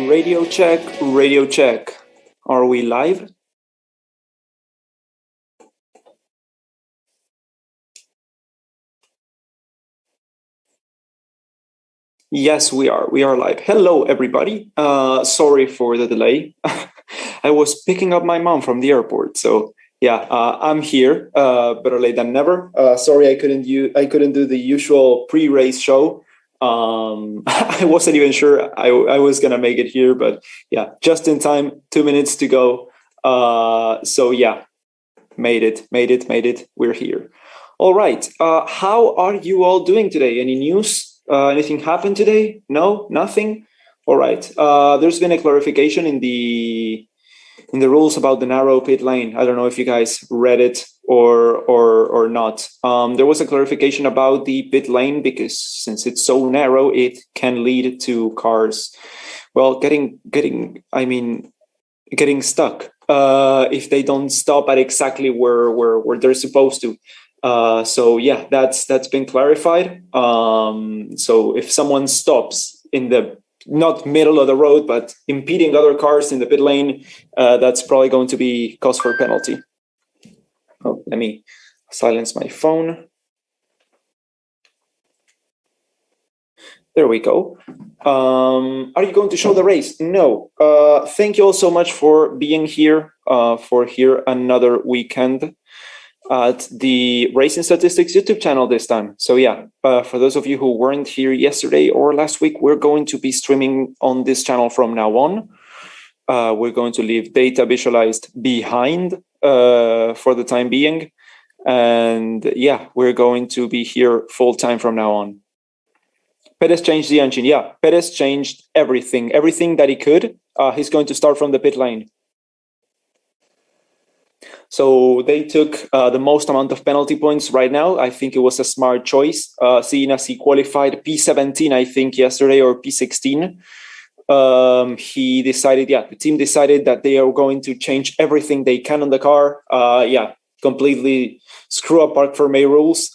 Radio check, radio check. Are we live? Yes, we are. We are live. Hello, everybody. Sorry for the delay. I was picking up my mom from the airport, so yeah, I'm here. Better late than never. Sorry, I couldn't do the usual pre-race show. I wasn't even sure I was gonna make it here, but yeah, just in time. 2 minutes to go. So yeah, made it. We're here. All right. How are you all doing today? Any news? Anything happened today? No, nothing. All right. There's been a clarification in the rules about the narrow pit lane. I don't know if you guys read it or not. There was a clarification about the pit lane because since it's so narrow, it can lead to cars, well, getting stuck if they don't stop at exactly where they're supposed to. So yeah, that's been clarified. So if someone stops in the not middle of the road, but impeding other cars in the pit lane, that's probably going to be cause for penalty. Oh, let me silence my phone. There we go. Are you going to show the race? No. Thank you all so much for being here for another weekend at the Racing Statistics YouTube channel this time. So yeah, for those of you who weren't here yesterday or last week, we're going to be streaming on this channel from now on. We're going to leave data visualized behind for the time being. And yeah, we're going to be here full time from now on. Perez changed the engine. Yeah, Perez changed everything that he could. He's going to start from the pit lane. So they took the most amount of penalty points right now. I think it was a smart choice, seeing as he qualified P17, I think, yesterday, or P16. The team decided that they are going to change everything they can on the car. Completely screw up Park for May rules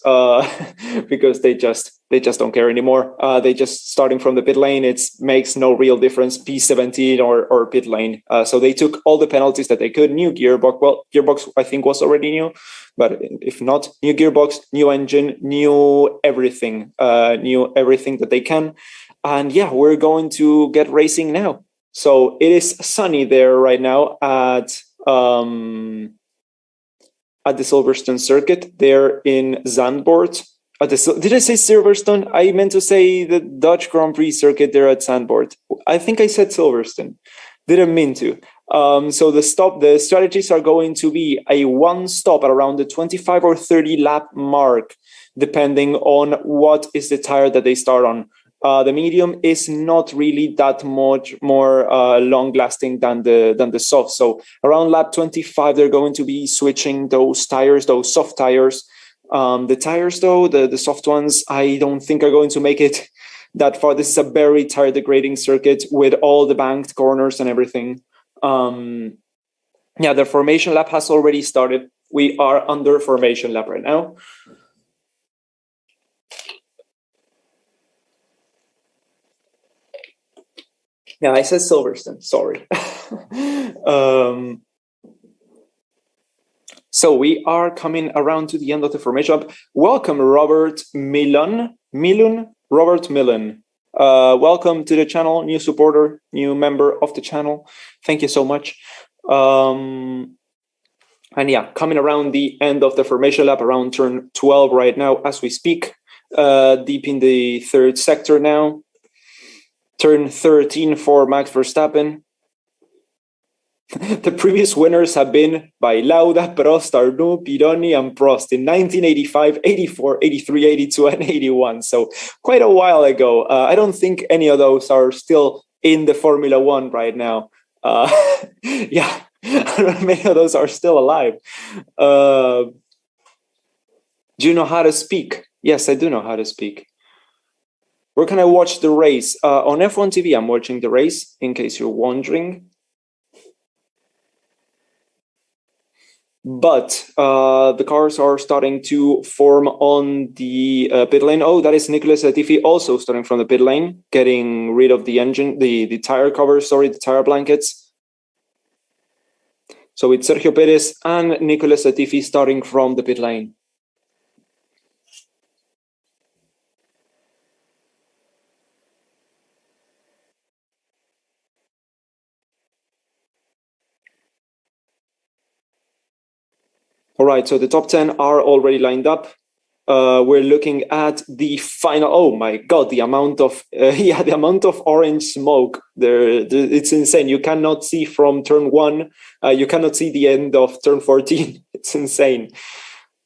because they just don't care anymore. They just starting from the pit lane. It makes no real difference, P17 or pit lane. So they took all the penalties that they could. New gearbox. Well, gearbox I think was already new, but if not, new gearbox, new engine, new everything that they can. And yeah, we're going to get racing now. So it is sunny there right now at the Silverstone circuit there in Zandvoort. Did I say Silverstone? I meant to say the Dutch Grand Prix circuit there at Zandvoort. I think I said Silverstone. Didn't mean to. So the strategies are going to be a one stop at around the 25 or 30 lap mark, depending on what is the tire that they start on. The medium is not really that much more long-lasting than the soft. So around lap 25, they're going to be switching those tires, those soft tires. The tires, though, the soft ones, I don't think are going to make it that far. This is a very tire degrading circuit with all the banked corners and everything. The formation lap has already started. We are under formation lap right now. Yeah, I said Silverstone. Sorry. So we are coming around to the end of the formation lap. Welcome, Robert Millen. Robert Millen. Welcome to the channel, new supporter, new member of the channel. Thank you so much. And yeah, coming around the end of the formation lap, around turn 12 right now as we speak, deep in the third sector now. Turn 13 for Max Verstappen. The previous winners have been by Lauda, Prost, Arnoux, Pironi, and Prost in 1985, 84, 83, 82, and 81. So quite a while ago. I don't think any of those are still in the Formula One right now. Yeah, I don't know if many of those are still alive. Do you know how to speak? Yes, I do know how to speak. Where can I watch the race? On F1 TV, I'm watching the race, in case you're wondering. But the cars are starting to form on the pit lane. Oh, that is Nicholas Latifi also starting from the pit lane, getting rid of the engine, the tire covers, sorry, the tire blankets. So it's Sergio Perez and Nicholas Latifi starting from the pit lane. All right, so the top 10 are already lined up. We're looking at the final. Oh my God, the amount of the amount of orange smoke there. It's insane. You cannot see from turn 1. You cannot see the end of turn 14. It's insane.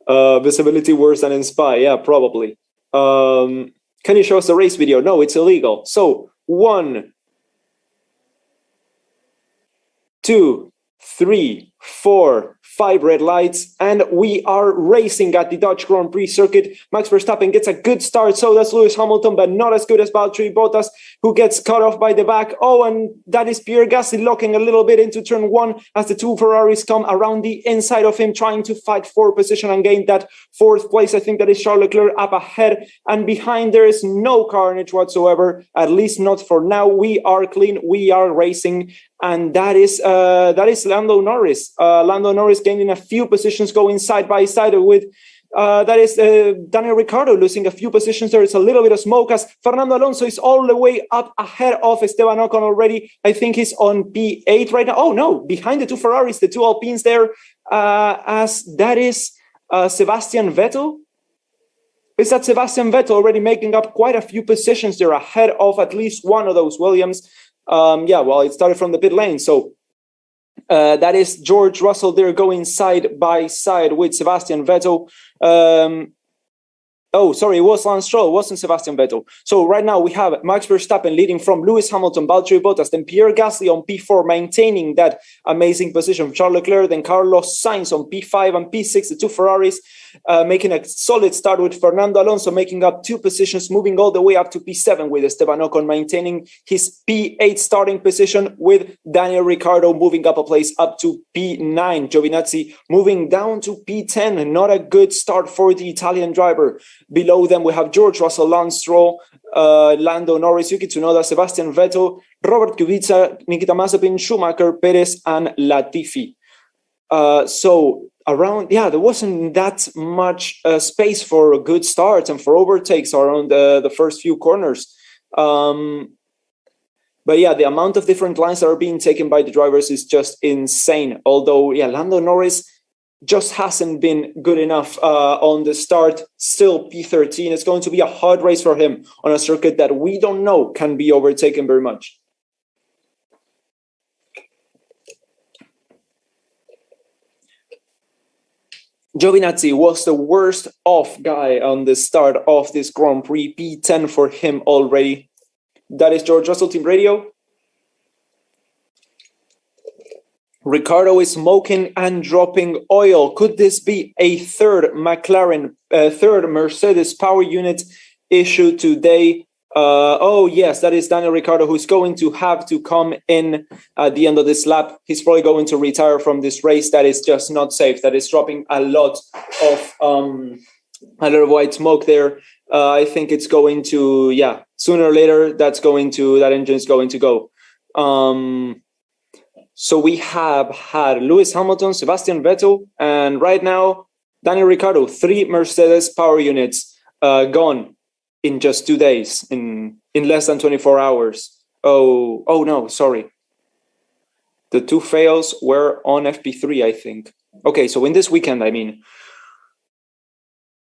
Visibility worse than in Spa. Yeah, probably. Can you show us the race video? No, it's illegal. So 1, 2, 3, 4, 5 red lights, and we are racing at the Dutch Grand Prix circuit. Max Verstappen gets a good start, so does Lewis Hamilton, but not as good as Valtteri Bottas, who gets cut off by the back. Oh, and that is Pierre Gasly locking a little bit into turn 1 as the two Ferraris come around the inside of him, trying to fight for position and gain that 4th place. I think that is Charles Leclerc up ahead, and behind there is no carnage whatsoever, at least not for now. We are clean, we are racing, and that is Lando Norris. Lando Norris gaining a few positions, going side by side with Daniel Ricciardo losing a few positions. There is a little bit of smoke as Fernando Alonso is all the way up ahead of Esteban Ocon already. I think he's on P8 right now. Oh no, behind the two Ferraris, the two Alpines there, as that is Sebastian Vettel. Is that Sebastian Vettel already making up quite a few positions there ahead of at least one of those Williams? Yeah, well, it started from the pit lane. So that is George Russell there going side by side with Sebastian Vettel. Oh, sorry, it was Lance Stroll, it wasn't Sebastian Vettel. So right now we have Max Verstappen leading from Lewis Hamilton, Valtteri Bottas, then Pierre Gasly on P4, maintaining that amazing position. Charles Leclerc, then Carlos Sainz on P5 and P6, the two Ferraris, making a solid start with Fernando Alonso making up 2 positions, moving all the way up to P7 with Esteban Ocon maintaining his P8 starting position, with Daniel Ricciardo moving up a place up to P9. Giovinazzi moving down to P10. Not a good start for the Italian driver. Below them, we have George Russell, Lance Stroll, Lando Norris, Yuki Tsunoda, Sebastian Vettel, Robert Kubica, Nikita Mazepin, Schumacher, Perez, and Latifi. So around, yeah, there wasn't that much space for good starts and for overtakes around the first few corners. But yeah, the amount of different lines that are being taken by the drivers is just insane. Although, yeah, Lando Norris just hasn't been good enough on the start. Still P13. It's going to be a hard race for him on a circuit that we don't know can be overtaken very much. Giovinazzi was the worst off guy on the start of this Grand Prix. P10 for him already. That is George Russell Team Radio. Ricciardo is smoking and dropping oil. Could this be a third Mercedes power unit issue today? Oh, yes, that is Daniel Ricciardo, who's going to have to come in at the end of this lap. He's probably going to retire from this race. That is just not safe. That is dropping a lot of white smoke there. I think it's going to, yeah, sooner or later, that engine is going to go. So we have had Lewis Hamilton, Sebastian Vettel, and right now, Daniel Ricciardo, 3 Mercedes power units gone in just 2 days, in in less than 24 hours. Oh no, sorry. The two fails were on FP3, I think. Okay, so in this weekend, I mean.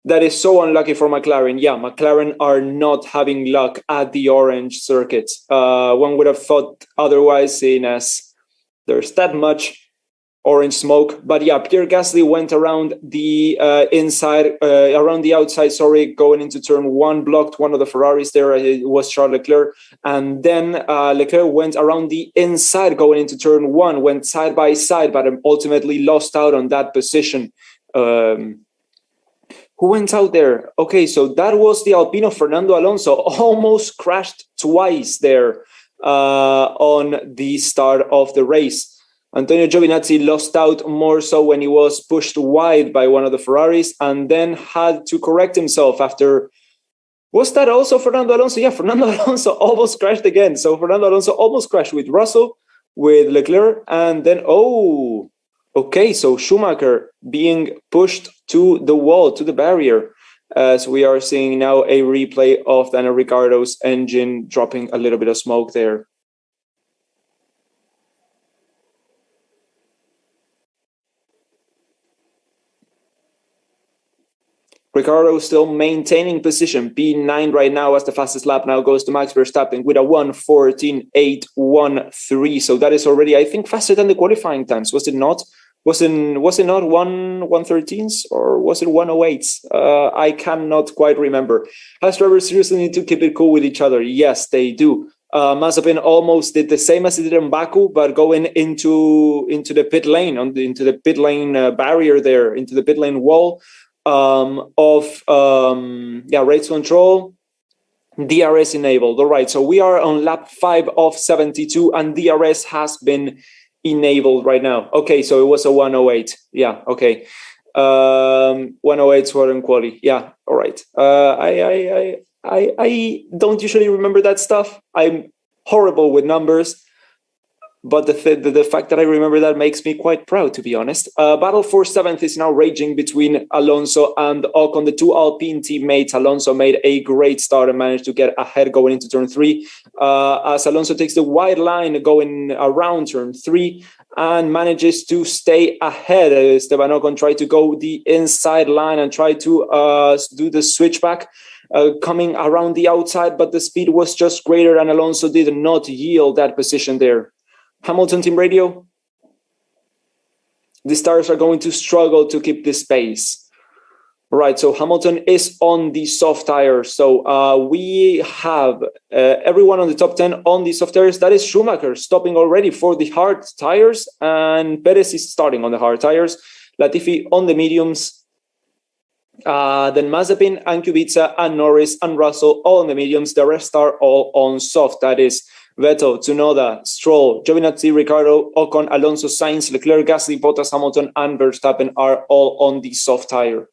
That is so unlucky for McLaren. Yeah, McLaren are not having luck at the orange circuit. One would have thought otherwise, seeing as there's that much orange smoke. But yeah, Pierre Gasly went around the around the outside, sorry, going into turn one, blocked one of the Ferraris there. It was Charles Leclerc. And then Leclerc went around the inside, going into turn one, went side by side, but ultimately lost out on that position. Who went out there? Okay, so that was the Alpino Fernando Alonso. Almost crashed twice there on the start of the race. Antonio Giovinazzi lost out more so when he was pushed wide by one of the Ferraris and then had to correct himself after. Was that also Fernando Alonso? Yeah, Fernando Alonso almost crashed again. So Fernando Alonso almost crashed with Russell, with Leclerc, and then, okay, so Schumacher being pushed to the wall, to the barrier, as we are seeing now a replay of Daniel Ricciardo's engine dropping a little bit of smoke there. Ricciardo still maintaining position, P9 right now as the fastest lap now goes to Max Verstappen with a 1:14.813. So that is already, I think, faster than the qualifying times. Was it not? Was it not 1:13s or was it 1:08s? I cannot quite remember. Haas drivers seriously need to keep it cool with each other. Yes, they do. Mazepin almost did the same as he did in Baku, but going into the pit lane, into the pit lane barrier there, into the pit lane wall of race control. DRS enabled. All right, so we are on lap 5 of 72, and DRS has been enabled right now. Okay, so it was a 1:08. Yeah, okay. 1:08 for quality. Yeah, all right. I don't usually remember that stuff. I'm horrible with numbers. But the fact that I remember that makes me quite proud, to be honest. Battle for 7th is now raging between Alonso and Ocon, the two Alpine teammates. Alonso made a great start and managed to get ahead going into turn 3. As Alonso takes the wide line going around turn 3 and manages to stay ahead. Esteban Ocon tried to go the inside line and try to do the switchback. Coming around the outside, but the speed was just greater and Alonso did not yield that position there. Hamilton team radio. The stars are going to struggle to keep this pace. Right, so Hamilton is on the soft tires. So we have everyone on the top 10 on the soft tires. That is Schumacher stopping already for the hard tires, and Perez is starting on the hard tires. Latifi on the mediums. Then Mazepin and Kubica and Norris and Russell all on the mediums. The rest are all on soft. That is Vettel, Tsunoda, Stroll, Giovinazzi, Ricciardo, Ocon, Alonso, Sainz, Leclerc, Gasly, Bottas, Hamilton, and Verstappen are all on the soft tire.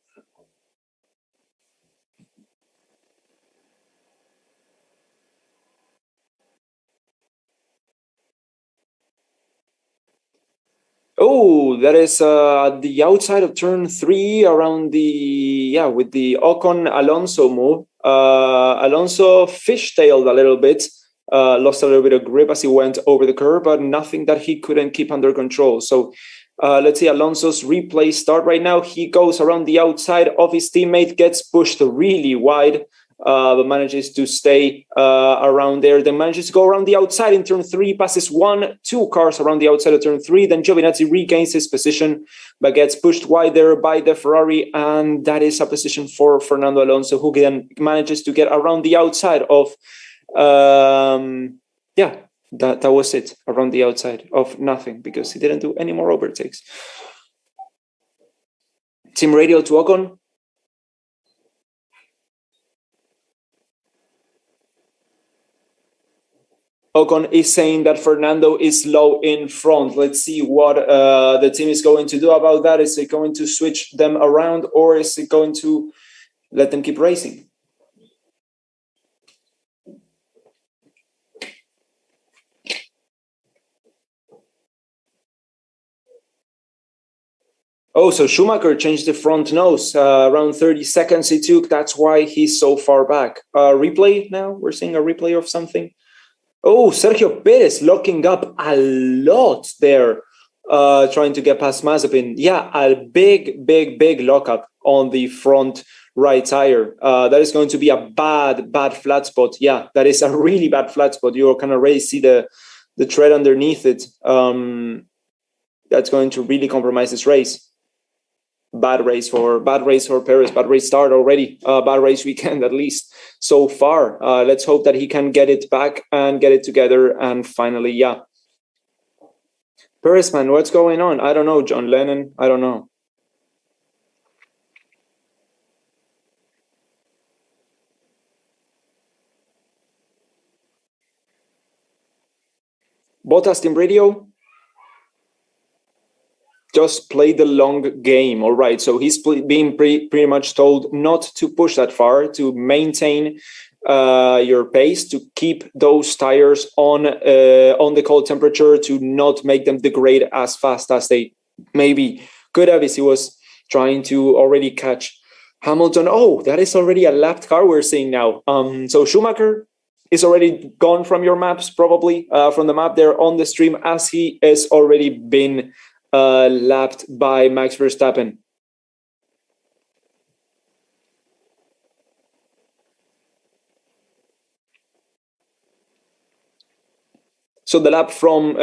Oh, that is the outside of turn 3 around with the Ocon Alonso move. Alonso fishtailed a little bit. Lost a little bit of grip as he went over the curb, but nothing that he couldn't keep under control. So let's see Alonso's replay start right now. He goes around the outside of his teammate, gets pushed really wide, but manages to stay around there. Then manages to go around the outside in turn 3, passes 2 cars around the outside of turn 3. Then Giovinazzi regains his position, but gets pushed wider by the Ferrari, and that is a position for Fernando Alonso, who then manages to get around the outside of that was it, around the outside of nothing, because he didn't do any more overtakes. Team radio to Ocon. Ocon is saying that Fernando is low in front. Let's see what the team is going to do about that. Is it going to switch them around, or is it going to let them keep racing? Oh, so Schumacher changed the front nose. Around 30 seconds it took. That's why he's so far back. Replay now. We're seeing a replay of something. Oh, Sergio Perez locking up a lot there, trying to get past Mazepin. Yeah, a big lockup on the front right tire. That is going to be a bad flat spot. Yeah, that is a really bad flat spot. You can already see the tread underneath it. That's going to really compromise this race. Bad race for Perez. Bad race start already. Bad race weekend at least so far. Let's hope that he can get it back and get it together. And finally, yeah. Perez, man, what's going on? I don't know. John Lennon. I don't know. Bottas team radio. Just play the long game. All right. So he's being pretty much told not to push that far, to maintain your pace, to keep those tires on the cold temperature, to not make them degrade as fast as they maybe could have, as he was trying to already catch Hamilton. Oh, that is already a lapped car we're seeing now. So Schumacher is already gone from your maps, probably from the map there on the stream, as he has already been lapped by Max Verstappen. So the gap from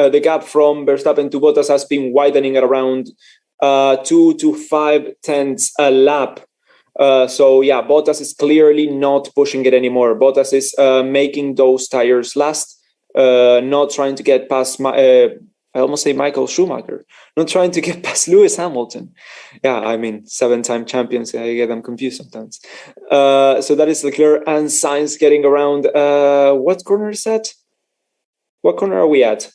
Verstappen to Bottas has been widening at around 2 to 5 tenths a lap. So yeah, Bottas is clearly not pushing it anymore. Bottas is making those tires last, not trying to get past I almost say Michael Schumacher, not trying to get past Lewis Hamilton. Yeah, I mean, 7-time champions. I get them confused sometimes. So that is Leclerc and Sainz getting around. What corner is that? What corner are we at?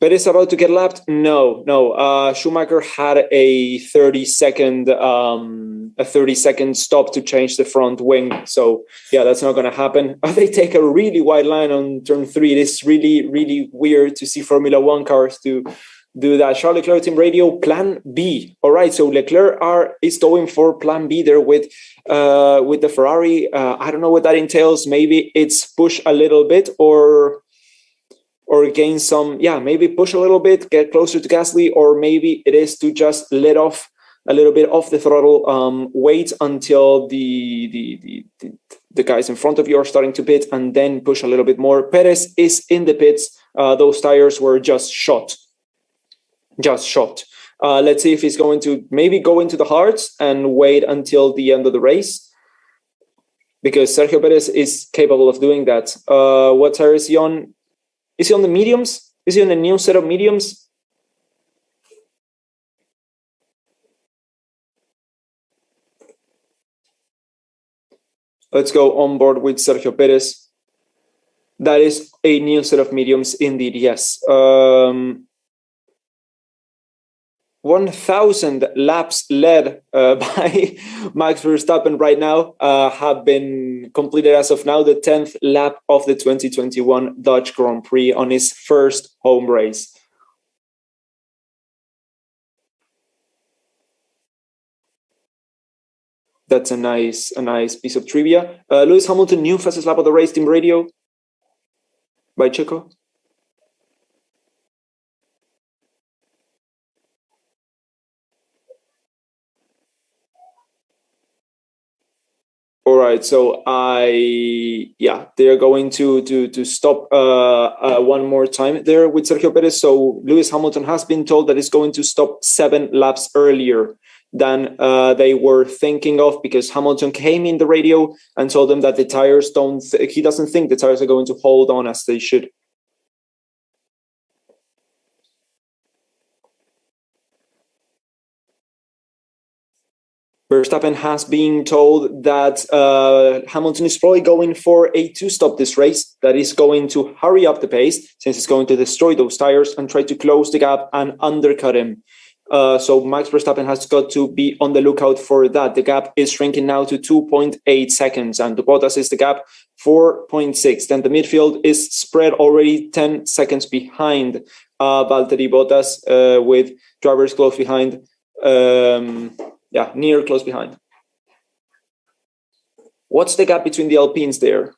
Perez about to get lapped? No. Schumacher had a 30-second stop to change the front wing. So yeah, that's not going to happen. They take a really wide line on turn 3. It is really weird to see Formula One cars to do that. Charles Leclerc team radio, plan B. All right, so Leclerc is going for plan B there with the Ferrari. I don't know what that entails. Maybe it's push a little bit or gain some, maybe push a little bit, get closer to Gasly, or maybe it is to just let off a little bit off the throttle, wait until the guys in front of you are starting to pit, and then push a little bit more. Perez is in the pits. Those tires were just shot. Let's see if he's going to maybe go into the hards and wait until the end of the race, because Sergio Perez is capable of doing that. What tire is he on? Is he on the mediums? Is he on a new set of mediums? Let's go on board with Sergio Perez. That is a new set of mediums indeed, yes. 1,000 laps led by Max Verstappen right now have been completed as of now, the 10th lap of the 2021 Dutch Grand Prix on his first home race. That's a nice piece of trivia. Lewis Hamilton, new fastest lap of the race, team radio by Checo. All right, so they're going to stop one more time there with Sergio Perez. So Lewis Hamilton has been told that he's going to stop 7 laps earlier than they were thinking of, because Hamilton came in the radio and told them that the tires he doesn't think the tires are going to hold on as they should. Verstappen has been told that Hamilton is probably going for a 2-stop this race, that is going to hurry up the pace, since it's going to destroy those tires, and try to close the gap and undercut him. So Max Verstappen has got to be on the lookout for that. The gap is shrinking now to 2.8 seconds, and to Bottas is the gap 4.6. Then the midfield is spread already 10 seconds behind Valtteri Bottas with drivers close behind. Near close behind. What's the gap between the Alpines there?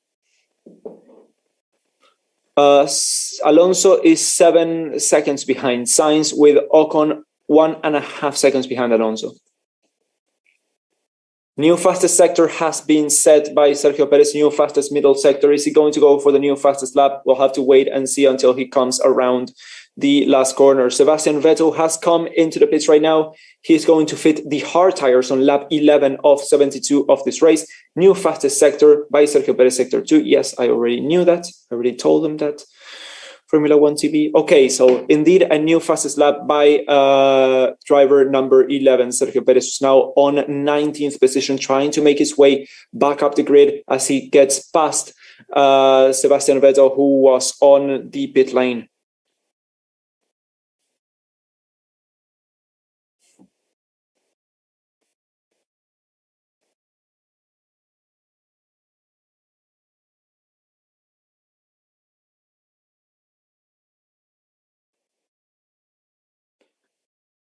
Alonso is 7 seconds behind Sainz, with Ocon 1.5 seconds behind Alonso. New fastest sector has been set by Sergio Perez. New fastest middle sector. Is he going to go for the new fastest lap? We'll have to wait and see until he comes around the last corner. Sebastian Vettel has come into the pits right now. He's going to fit the hard tires on lap 11 of 72 of this race. New fastest sector by Sergio Perez, sector 2. Yes, I already knew that. I already told him that. Formula One TV. Okay, so indeed a new fastest lap by driver number 11, Sergio Perez, who's now on 19th position, trying to make his way back up the grid as he gets past Sebastian Vettel, who was on the pit lane.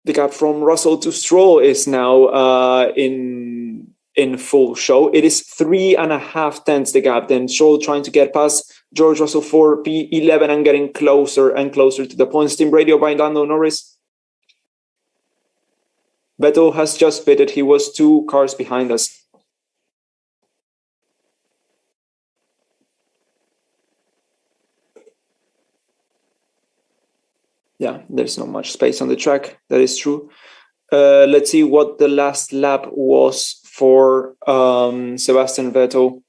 The gap from Russell to Stroll is now in full show. It is 3.5 tenths the gap. Then Stroll trying to get past George Russell for P11 and getting closer and closer to the points. Team radio by Lando Norris. Vettel has just pitted. He was 2 cars behind us. Yeah, there's not much space on the track. That is true. Let's see what the last lap was for Sebastian Vettel.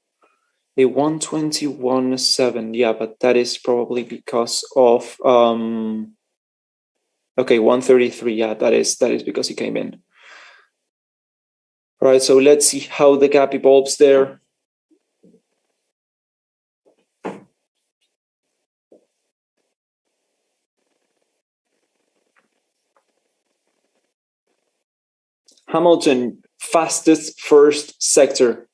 A 1:21.7. Yeah, but that is probably because of 1:33. Yeah, that is because he came in. All right, so let's see how the gap evolves there. Hamilton, fastest first sector.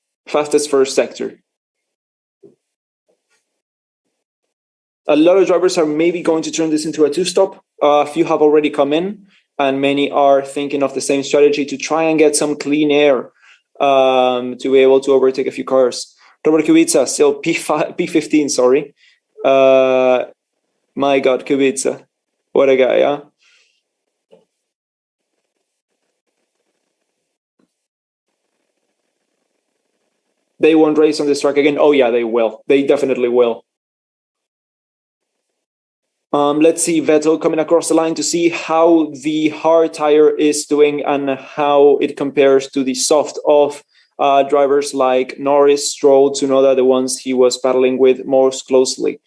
A lot of drivers are maybe going to turn this into a 2-stop. A few have already come in, and many are thinking of the same strategy to try and get some clean air to be able to overtake a few cars. Robert Kubica, still P15, sorry. My God, Kubica. What a guy, huh? They won't race on this track again. Oh, yeah, they will. They definitely will. Let's see Vettel coming across the line to see how the hard tire is doing and how it compares to the soft of drivers like Norris, Stroll, Tsunoda, the ones he was battling with most closely.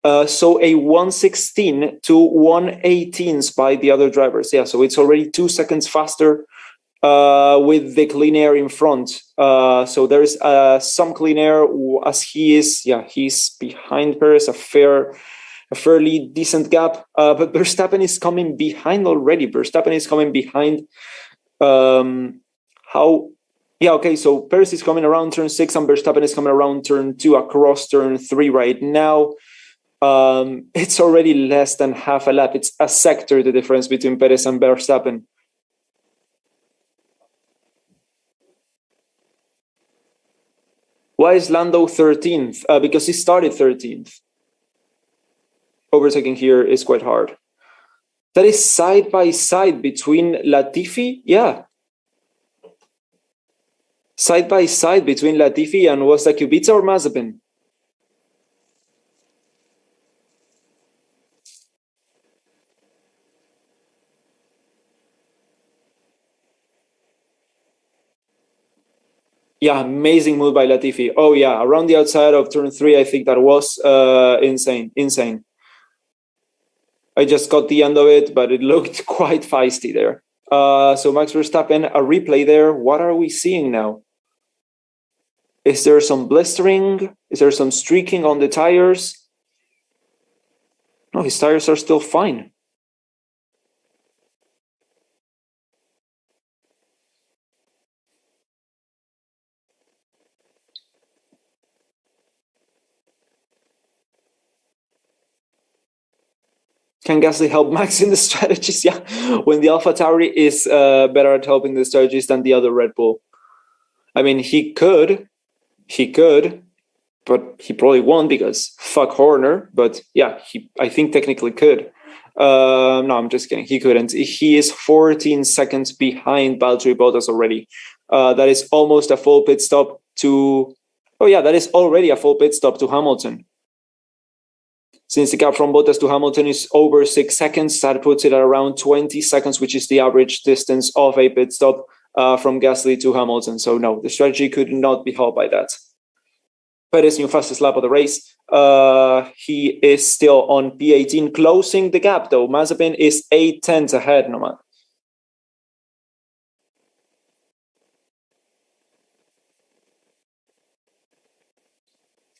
So a 1:16 to 1:18 by the other drivers. Yeah, so it's already 2 seconds faster with the clean air in front. So there is some clean air as he's behind Perez, a fairly decent gap. But Verstappen is coming behind already. So Perez is coming around turn 6 and Verstappen is coming around turn 2 across turn 3 right now. It's already less than half a lap. It's a sector, the difference between Perez and Verstappen. Why is Lando 13th? Because he started 13th. Overtaking here is quite hard. That is side by side between Latifi. Yeah. Side by side between Latifi and was that Kubica or Mazepin? Yeah, amazing move by Latifi. Oh yeah, around the outside of turn 3, I think that was insane. I just got the end of it, but it looked quite feisty there. So Max Verstappen, a replay there. What are we seeing now? Is there some blistering? Is there some streaking on the tires? No, his tires are still fine. Can Gasly help Max in the strategies? Yeah, when the AlphaTauri is better at helping the strategies than the other Red Bull. I mean, he could, but he probably won't because fuck Horner. But yeah, I think technically could. No, I'm just kidding. He couldn't. He is 14 seconds behind Valtteri Bottas already. That is almost a full pit stop to. Oh yeah, that is already a full pit stop to Hamilton. Since the gap from Bottas to Hamilton is over 6 seconds, that puts it at around 20 seconds, which is the average distance of a pit stop from Gasly to Hamilton. So no, the strategy could not be helped by that. Perez new fastest lap of the race. He is still on P18, closing the gap though. Mazepin is 8 tenths ahead, Nomad.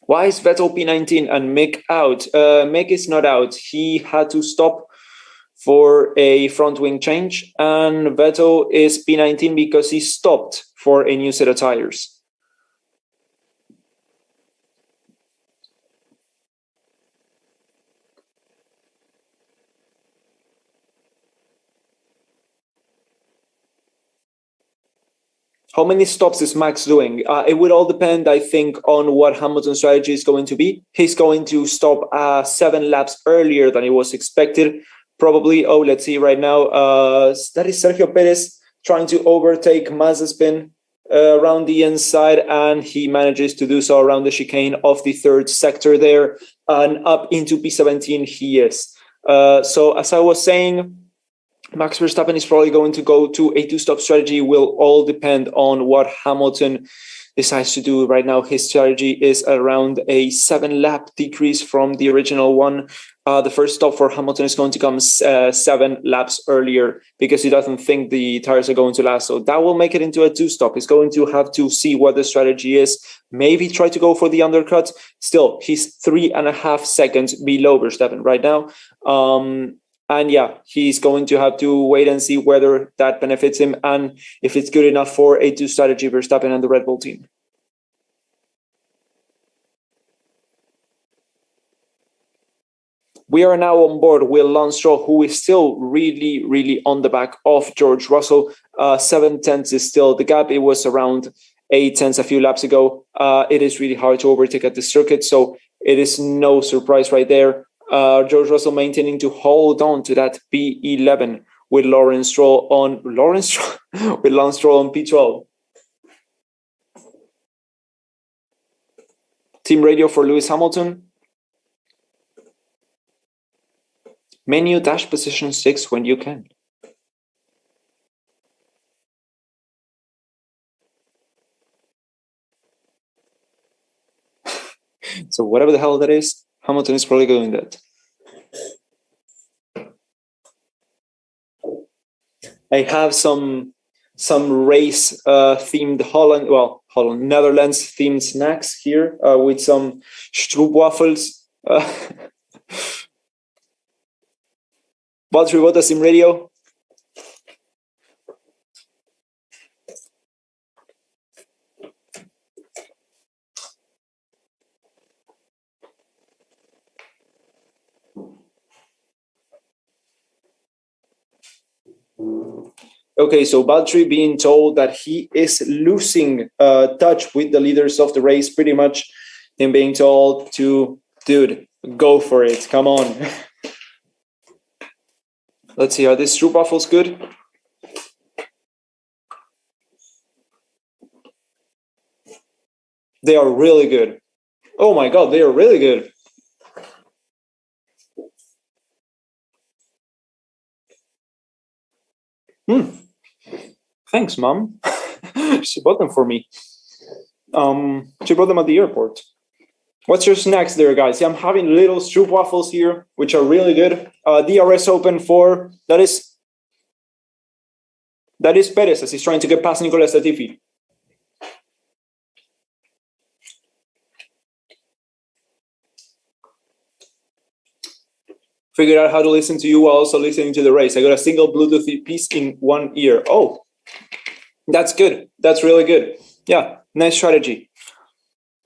Why is Vettel P19 and Mick out? Mick is not out. He had to stop for a front wing change, and Vettel is P19 because he stopped for a new set of tires. How many stops is Max doing? It would all depend, I think, on what Hamilton's strategy is going to be. He's going to stop 7 laps earlier than it was expected. Probably, let's see right now. That is Sergio Perez trying to overtake Mazepin around the inside, and he manages to do so around the chicane of the third sector there, and up into P17 he is. So as I was saying, Max Verstappen is probably going to go to a 2-stop strategy. Will all depend on what Hamilton decides to do. Right now, his strategy is around a 7-lap decrease from the original one. The first stop for Hamilton is going to come 7 laps earlier because he doesn't think the tires are going to last. So that will make it into a 2-stop. He's going to have to see what the strategy is. Maybe try to go for the undercut. Still, he's 3.5 seconds below Verstappen right now. And yeah, he's going to have to wait and see whether that benefits him and if it's good enough for a 2 strategy Verstappen and the Red Bull team. We are now on board with Lance Stroll, who is still really, really on the back of George Russell. 7 tenths is still the gap. It was around 8 tenths a few laps ago. It is really hard to overtake at the circuit, so it is no surprise right there. George Russell maintaining to hold on to that P11 with Lance Stroll on P12. Team radio for Lewis Hamilton. Menu dash position 6 when you can. So whatever the hell that is, Hamilton is probably doing that. I have some race themed Netherlands themed snacks here with some stroopwafels. Valtteri Bottas in radio. Okay, so Valtteri being told that he is losing touch with the leaders of the race, pretty much him being told to, dude, go for it, come on. Let's see, are these stroopwafels good? They are really good. Oh my god, they are really good. Thanks, Mom. She bought them for me. She bought them at the airport. What's your snacks there, guys? Yeah, I'm having little stroopwafels here, which are really good. DRS open for that is Perez as he's trying to get past Nicolas Latifi. Figured out how to listen to you while also listening to the race. I got a single Bluetooth piece in one ear. Oh, that's good. That's really good. Yeah, nice strategy.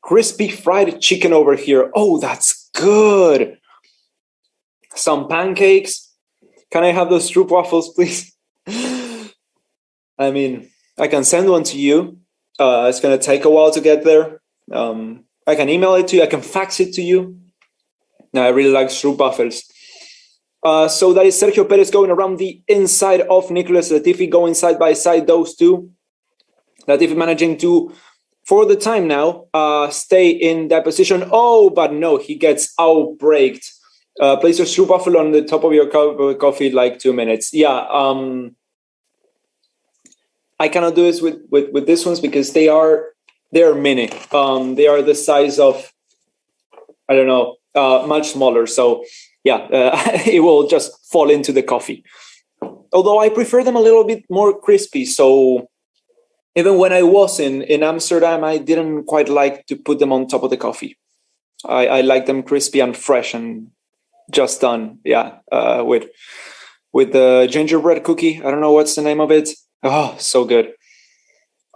Crispy fried chicken over here. Oh, that's good. some pancakes. Can I have those stroop waffles, please? I mean, I can send one to you. It's going to take a while to get there. I can email it to you. I can fax it to you. No, I really like stroop waffles. So that is Sergio Perez going around the inside of Nicholas Latifi, going side by side, those two. Latifi managing to, for the time now, stay in that position. Oh, but no, he gets outbraked. Place your stroop waffle on the top of your coffee like 2 minutes. Yeah, I cannot do this with these ones because they are mini. They are the size of, I don't know, much smaller. So yeah, it will just fall into the coffee. Although I prefer them a little bit more crispy. So even when I was in Amsterdam, I didn't quite like to put them on top of the coffee. I like them crispy and fresh and just done. Yeah, with the gingerbread cookie. I don't know what's the name of it. Oh, so good.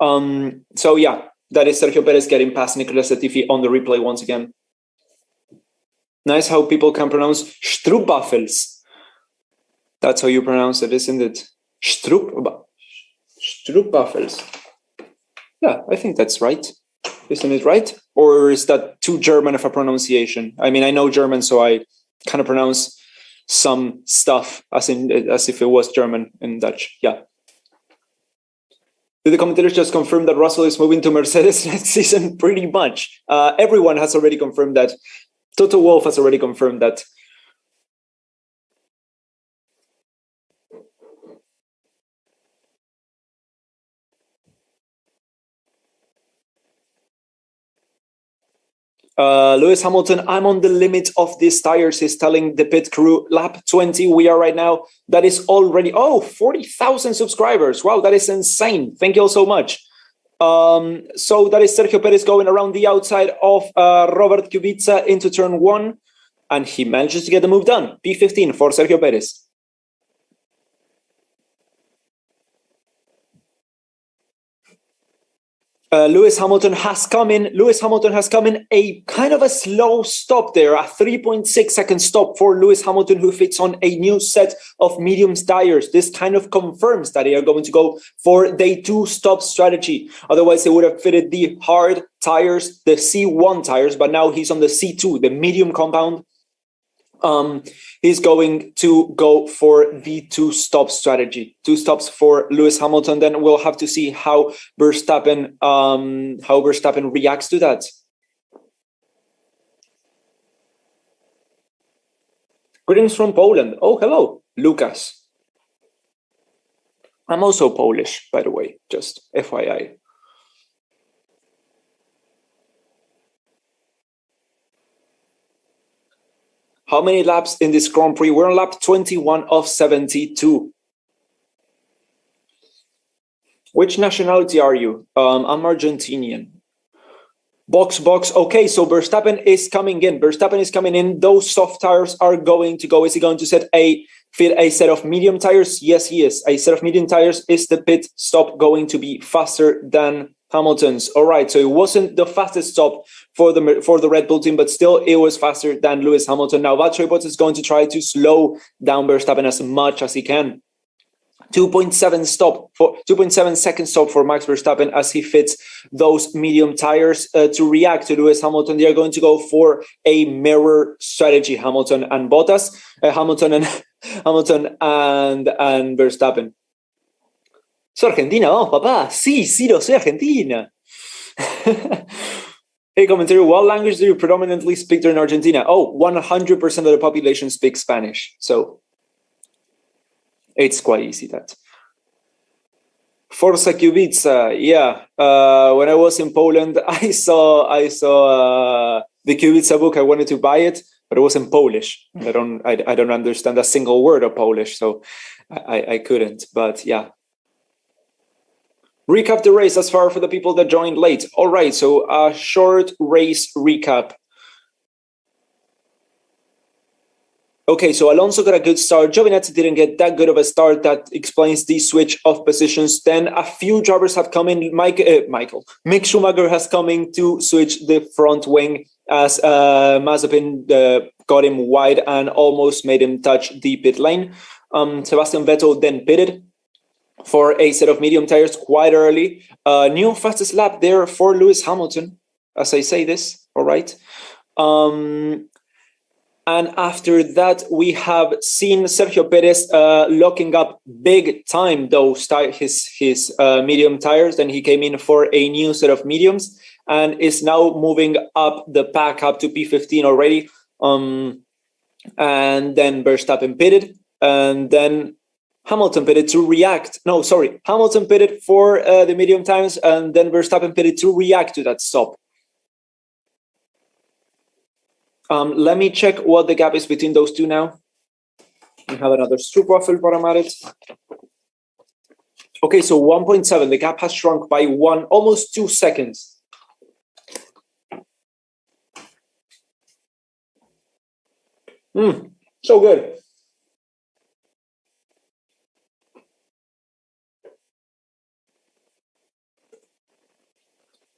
So yeah, that is Sergio Perez getting past Nicolas Latifi on the replay once again. Nice how people can pronounce Stroopwafels. That's how you pronounce it, isn't it? Stroopwafels. Yeah, I think that's right. Isn't it right? Or is that too German of a pronunciation? I mean, I know German, so I kind of pronounce some stuff as if it was German in Dutch. Yeah. Did the commentators just confirm that Russell is moving to Mercedes next season? Pretty much. Everyone has already confirmed that. Toto Wolff has already confirmed that. Lewis Hamilton, I'm on the limit of these tires. He's telling the pit crew, lap 20 we are right now. That is already, 40,000 subscribers. Wow, that is insane. Thank you all so much. So that is Sergio Perez going around the outside of Robert Kubica into turn 1. And he manages to get the move done. P15 for Sergio Perez. Lewis Hamilton has come in. Lewis Hamilton has come in a kind of a slow stop there, a 3.6-second stop for Lewis Hamilton, who fits on a new set of medium tires. This kind of confirms that they are going to go for the 2-stop strategy. Otherwise, they would have fitted the hard tires, the C1 tires, but now he's on the C2, the medium compound. He's going to go for the 2-stop strategy. 2 stops for Lewis Hamilton. Then we'll have to see how Verstappen reacts to that. Greetings from Poland. Oh, hello, Lucas. I'm also Polish, by the way, just FYI. How many laps in this Grand Prix? We're on lap 21 of 72. Which nationality are you? I'm Argentinian. Box. Okay, so Verstappen is coming in. Those soft tires are going to go. Is he going to fit a set of medium tires? Yes, he is. A set of medium tires. Is the pit stop going to be faster than Hamilton's? All right, so it wasn't the fastest stop for the Red Bull team, but still it was faster than Lewis Hamilton. Now Valtteri Bottas is going to try to slow down Verstappen as much as he can. 2.7 second stop for Max Verstappen as he fits those medium tires to react to Lewis Hamilton. They are going to go for a mirror strategy. Hamilton and Bottas, Hamilton and Verstappen. Soy Argentina, vamos, papá. Sí, lo soy Argentina. Hey, commentary, what language do you predominantly speak there in Argentina? 100% of the population speaks Spanish. So it's quite easy that. Forza Kubica, yeah. When I was in Poland, I saw the Kubica book. I wanted to buy it, but it was in Polish. I don't understand a single word of Polish, so I couldn't. But yeah. Recap the race as far for the people that joined late. All right, so a short race recap. Okay, so Alonso got a good start. Giovinazzi didn't get that good of a start. That explains the switch of positions. Then a few drivers have come in. Mick Schumacher has come in to switch the front wing as Mazepin got him wide and almost made him touch the pit lane. Sebastian Vettel then pitted for a set of medium tires quite early. New fastest lap there for Lewis Hamilton, as I say this, all right. And after that, we have seen Sergio Perez locking up big time his medium tires. Then he came in for a new set of mediums and is now moving up the pack up to P15 already. And then Verstappen pitted, and then Hamilton pitted to react. No, sorry, Hamilton pitted for the medium tires, and then Verstappen pitted to react to that stop. Let me check what the gap is between those two now. We have another stroopwafel while I'm at it. Okay, so 1.7. The gap has shrunk by almost 2 seconds. So good.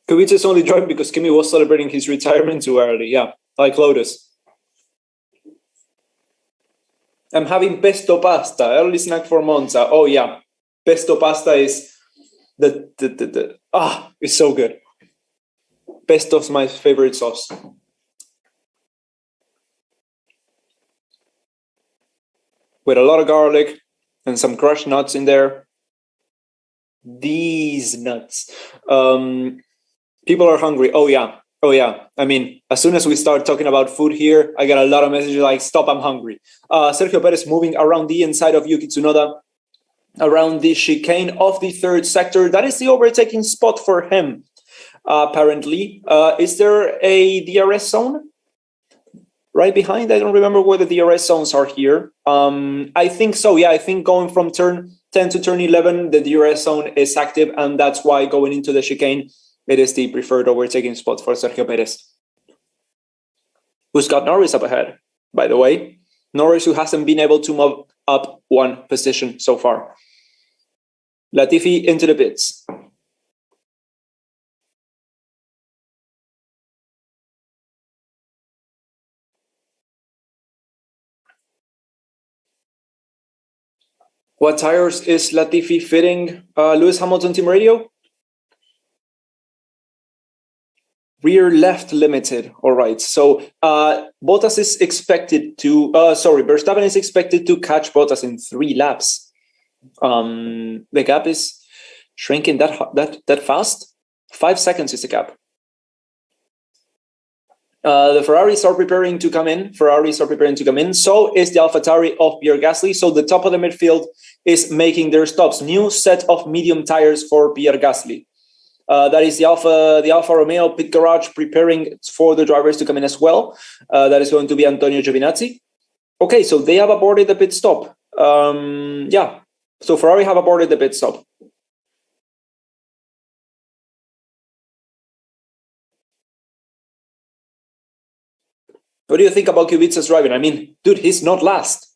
Kubica is only driving because Kimi was celebrating his retirement too early. Yeah, like Lotus. I'm having pesto pasta, early snack for Monza. Oh yeah, pesto pasta is it's so good. Pesto's my favorite sauce. With a lot of garlic and some crushed nuts in there. These nuts. People are hungry. Oh yeah. I mean, as soon as we start talking about food here, I get a lot of messages like, stop, I'm hungry. Sergio Perez moving around the inside of Yuki Tsunoda, around the chicane of the third sector. That is the overtaking spot for him, apparently. Is there a DRS zone right behind? I don't remember where the DRS zones are here. I think so, yeah. I think going from turn 10 to turn 11, the DRS zone is active, and that's why going into the chicane, it is the preferred overtaking spot for Sergio Perez, who's got Norris up ahead, by the way. Norris, who hasn't been able to move up one position so far. Latifi into the pits. What tires is Latifi fitting Lewis Hamilton team radio? Rear left limited. All right. So Bottas is expected to, Verstappen is expected to catch Bottas in 3 laps. The gap is shrinking that fast. 5 seconds is the gap. The Ferraris are preparing to come in. So is the AlphaTauri of Pierre Gasly. So the top of the midfield is making their stops. New set of medium tires for Pierre Gasly. That is the Alfa Romeo pit garage preparing for the drivers to come in as well. That is going to be Antonio Giovinazzi. Okay, so they have aborted the pit stop. Yeah, so Ferrari have aborted the pit stop. What do you think about Kubica's driving? I mean, dude, he's not last.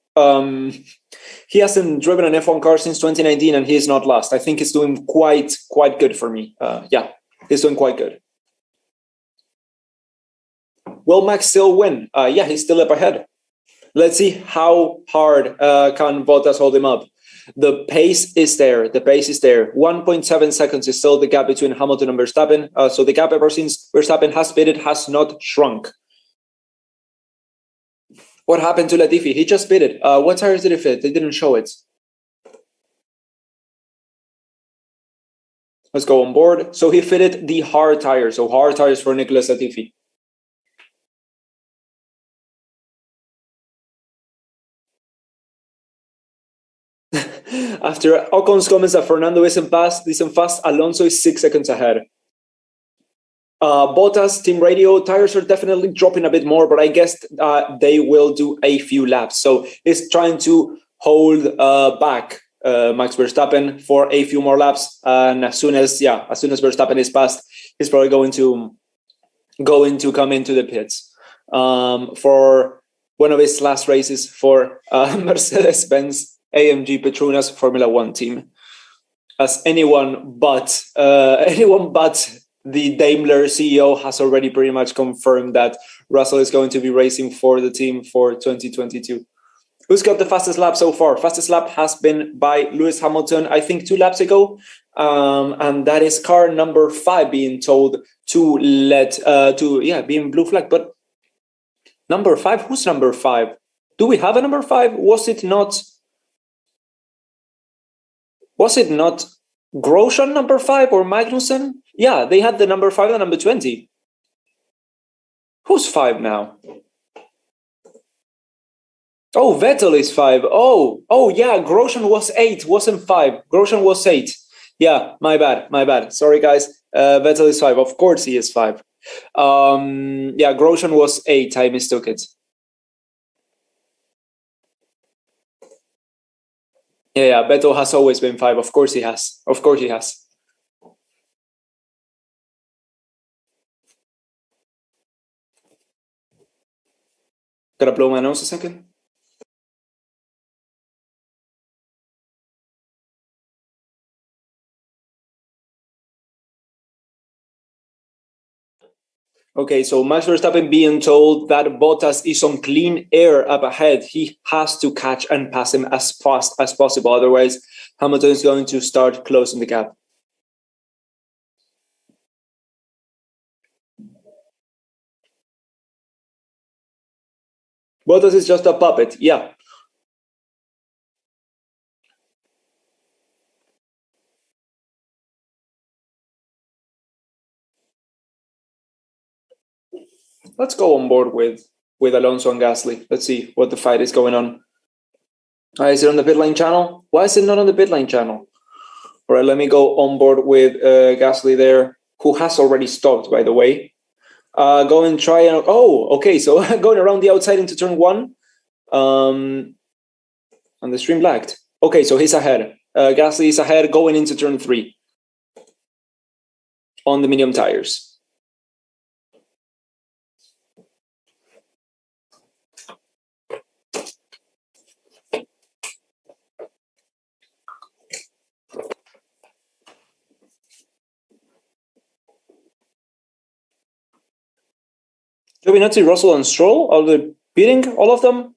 He hasn't driven an F1 car since 2019, and he's not last. I think he's doing quite good for me. Yeah, he's doing quite good. Will Max still win? Yeah, he's still up ahead. Let's see how hard can Bottas hold him up. The pace is there. 1.7 seconds is still the gap between Hamilton and Verstappen. So the gap ever since Verstappen has pitted has not shrunk. What happened to Latifi? He just pitted. What tires did he fit? They didn't show it. Let's go on board. So he fitted the hard tires. So hard tires for Nicholas Latifi. After Ocon's comments that Fernando isn't fast, Alonso is 6 seconds ahead. Bottas team radio tires are definitely dropping a bit more, but I guess they will do a few laps. So he's trying to hold back Max Verstappen for a few more laps, and as soon as Verstappen is passed, he's probably going to come into the pits. For one of his last races for Mercedes-Benz AMG Petronas Formula One team. As anyone but the Daimler CEO has already pretty much confirmed that Russell is going to be racing for the team for 2022. Who's got the fastest lap so far? Fastest lap has been by Lewis Hamilton, I think 2 laps ago. And that is car number 5 being told to being blue flag. But number 5, who's number 5? Do we have a number 5? Was it not Grosjean number 5 or Magnussen? Yeah, they had the number 5 and number 20. Who's 5 now? Oh, Vettel is 5. Oh, yeah, Grosjean was 8, wasn't 5. Grosjean was 8. Yeah, my bad. Sorry, guys. Vettel is 5. Of course he is 5. Yeah, Grosjean was 8. I mistook it. Yeah, Vettel has always been 5. Of course he has. Gotta blow my nose a second. Okay, so Max Verstappen being told that Bottas is on clean air up ahead. He has to catch and pass him as fast as possible. Otherwise, Hamilton is going to start closing the gap. Bottas is just a puppet, yeah. Let's go on board with Alonso and Gasly. Let's see what the fight is going on. Is it on the pit lane channel? Why is it not on the pit lane channel? All right, let me go on board with Gasly there, who has already stopped, by the way. Go and try and... Oh, okay, so going around the outside into turn 1. And the stream lagged. Okay, so he's ahead. Gasly is ahead going into turn 3 on the medium tires. Giovinazzi, Russell, and Stroll, are they pitting, all of them?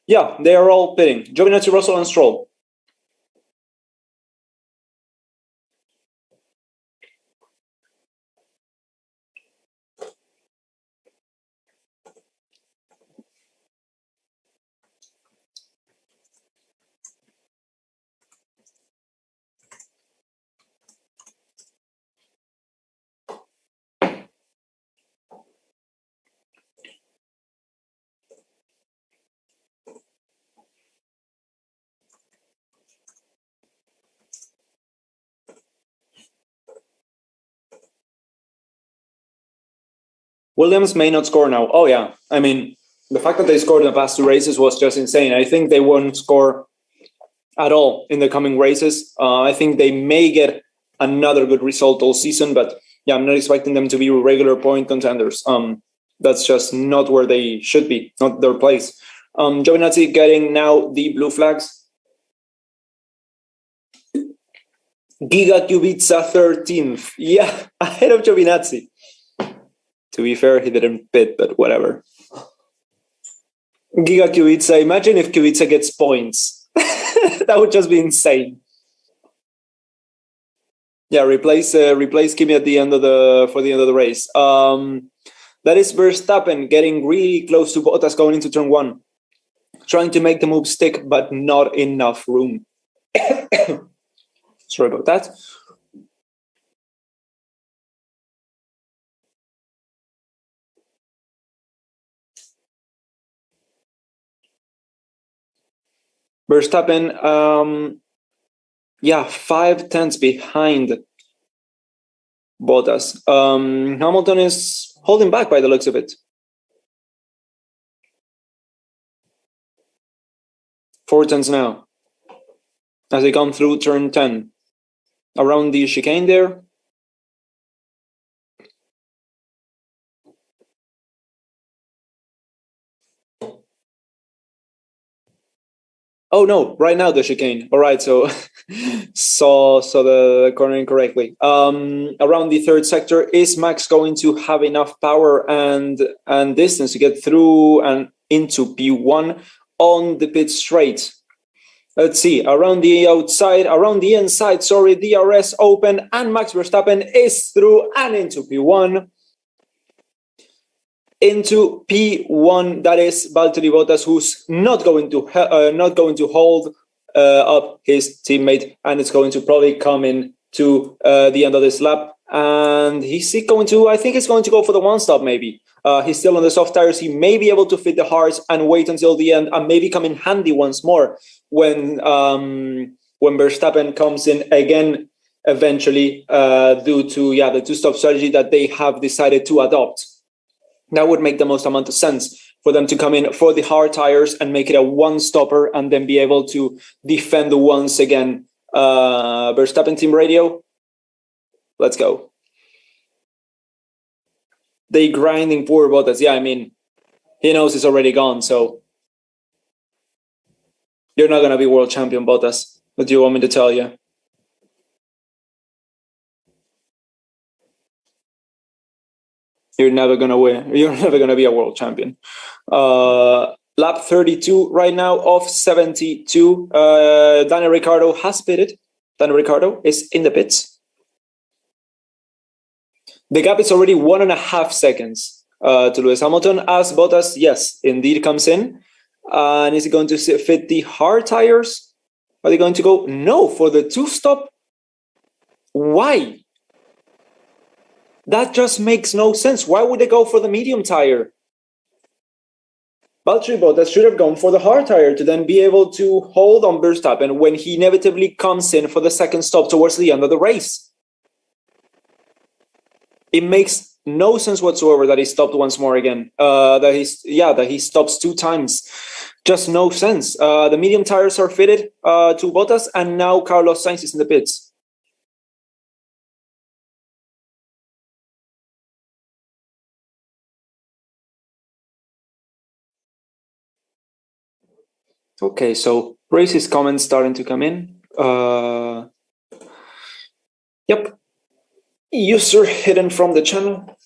Yeah, they are all pitting. Giovinazzi, Russell, and Stroll. Williams may not score now. Oh, yeah. I mean, the fact that they scored in the past 2 races was just insane. I think they won't score at all in the coming races. I think they may get another good result all season, but yeah, I'm not expecting them to be regular point contenders. That's just not where they should be, not their place. Giovinazzi getting now the blue flags. Giga Kubica 13th. Yeah, ahead of Giovinazzi. To be fair, he didn't pit, but whatever. Giga Kubica. Imagine if Kubica gets points. That would just be insane. Yeah, replace Kimi at the end of the race. That is Verstappen getting really close to Bottas going into turn 1, trying to make the move stick, but not enough room. Sorry about that. Verstappen, 5 tenths behind Bottas. Hamilton is holding back by the looks of it. 4 tenths now as they come through turn 10. Around the chicane there. Oh no! Right now the chicane. All right, so saw the corner incorrectly. Around the third sector, is Max going to have enough power and distance to get through and into P1 on the pit straight? Let's see. Around the outside, around the inside. Sorry, DRS open, and Max Verstappen is through and into P1. Into P1, that is Valtteri Bottas, who's not going to hold up his teammate, and it's going to probably come in to the end of this lap. And he's going to, I think, he's going to go for the one stop. Maybe he's still on the soft tires. He may be able to fit the hards and wait until the end, and maybe come in handy once more when Verstappen comes in again eventually, due to the two-stop strategy that they have decided to adopt. That would make the most amount of sense for them to come in for the hard tires and make it a one-stopper and then be able to defend once again. Verstappen team radio, let's go. They grinding poor Bottas. Yeah, I mean, he knows he's already gone, so you're not going to be world champion, Bottas. What do you want me to tell you? You're never going to win. You're never going to be a world champion. Lap 32 right now of 72. Daniel Ricciardo has pitted. Daniel Ricciardo is in the pits. The gap is already 1.5 seconds to Lewis Hamilton, as Bottas, yes, indeed comes in. And is he going to fit the hard tires? Are they going to go? No, for the two-stop. Why? That just makes no sense. Why would they go for the medium tire? Valtteri Bottas should have gone for the hard tire to then be able to hold on Verstappen when he inevitably comes in for the second stop towards the end of the race. It makes no sense whatsoever that he stopped once more again. That he stops 2 times. Just no sense. The medium tires are fitted to Bottas, and now Carlos Sainz is in the pits. Okay, so racist comments starting to come in. Yep. User hidden from the channel.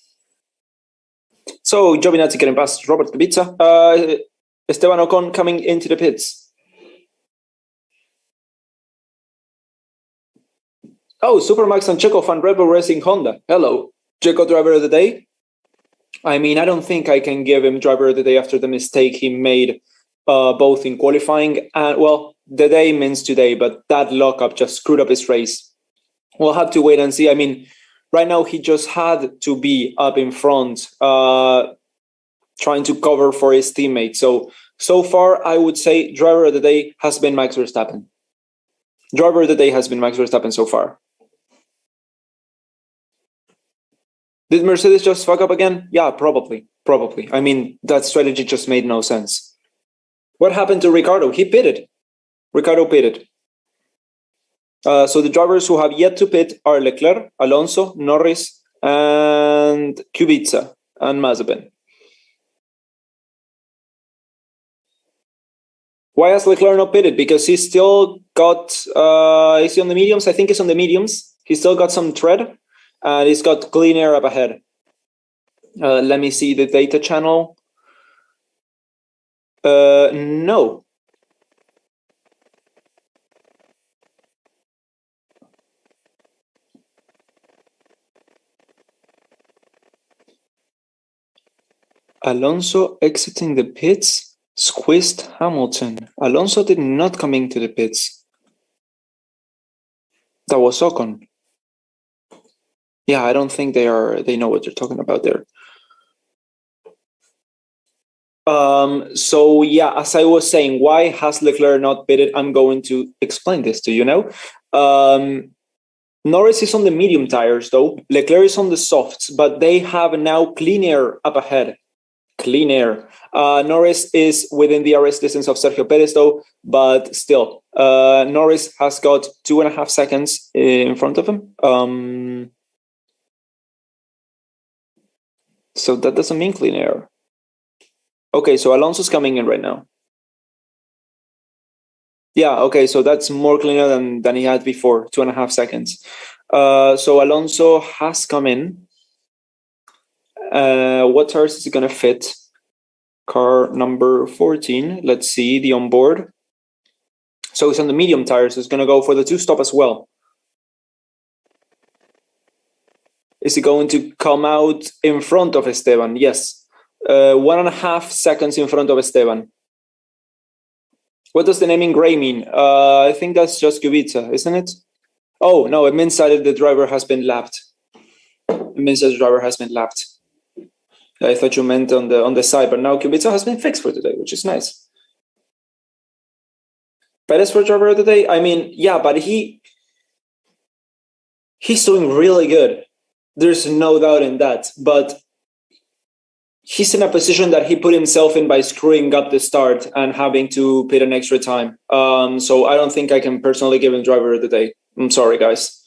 So Giovinazzi getting past Robert Kubica. Esteban Ocon coming into the pits. Oh, Supermax and Checo fan Red Bull Racing Honda. Hello. Checo driver of the day. I mean, I don't think I can give him driver of the day after the mistake he made both in qualifying and, well, the day means today, but that lockup just screwed up his race. We'll have to wait and see. I mean, right now he just had to be up in front, trying to cover for his teammate. So far, I would say driver of the day has been Max Verstappen. Driver of the day has been Max Verstappen so far. Did Mercedes just fuck up again? Yeah, probably. I mean, that strategy just made no sense. What happened to Ricciardo? He pitted. Ricciardo pitted. So the drivers who have yet to pit are Leclerc, Alonso, Norris, and Kubica and Mazepin. Why has Leclerc not pitted? Because he's still got, is he on the mediums? I think he's on the mediums. He's still got some tread, and he's got clean air up ahead. Let me see the data channel. No. Alonso exiting the pits squeezed Hamilton. Alonso did not come into the pits. That was Ocon. Yeah, I don't think they know what they're talking about there. So yeah, as I was saying, why has Leclerc not pitted? I'm going to explain this to you now. Norris is on the medium tires though. Leclerc is on the softs, but they have now clean air up ahead. Clean air. Norris is within the arrest distance of Sergio Perez though, but still, Norris has got 2.5 seconds in front of him. So that doesn't mean clean air. Okay, so Alonso's coming in right now. Yeah, okay, so that's more cleaner than he had before, 2.5 seconds. So Alonso has come in. What tires is it going to fit? Car number 14. Let's see the onboard. So it's on the medium tires. It's going to go for the two-stop as well. Is he going to come out in front of Esteban? Yes. 1.5 seconds in front of Esteban. What does the name in gray mean? I think that's just Kubica, isn't it? Oh, no, it means that the driver has been lapped. It means that the driver has been lapped. I thought you meant on the side, but now Kubica has been fixed for today, which is nice. Perez for driver of the day? I mean, yeah, but he's doing really good. There's no doubt in that. But he's in a position that he put himself in by screwing up the start and having to pit an extra time. So I don't think I can personally give him driver of the day. I'm sorry, guys.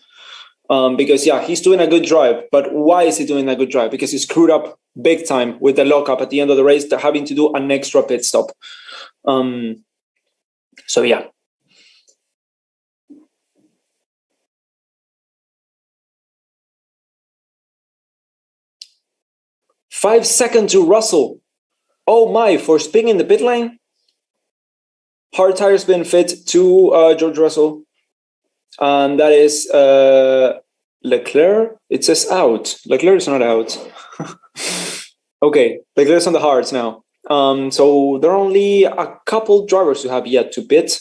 Because, yeah, he's doing a good drive. But why is he doing a good drive? Because he screwed up big time with the lockup at the end of the race, having to do an extra pit stop. So, yeah. Five seconds to Russell. Oh my, for spinning in the pit lane? Hard tires been fit to George Russell. And that is Leclerc. It says out. Leclerc is not out. Okay, Leclerc's on the hards now. So there are only a couple drivers who have yet to pit.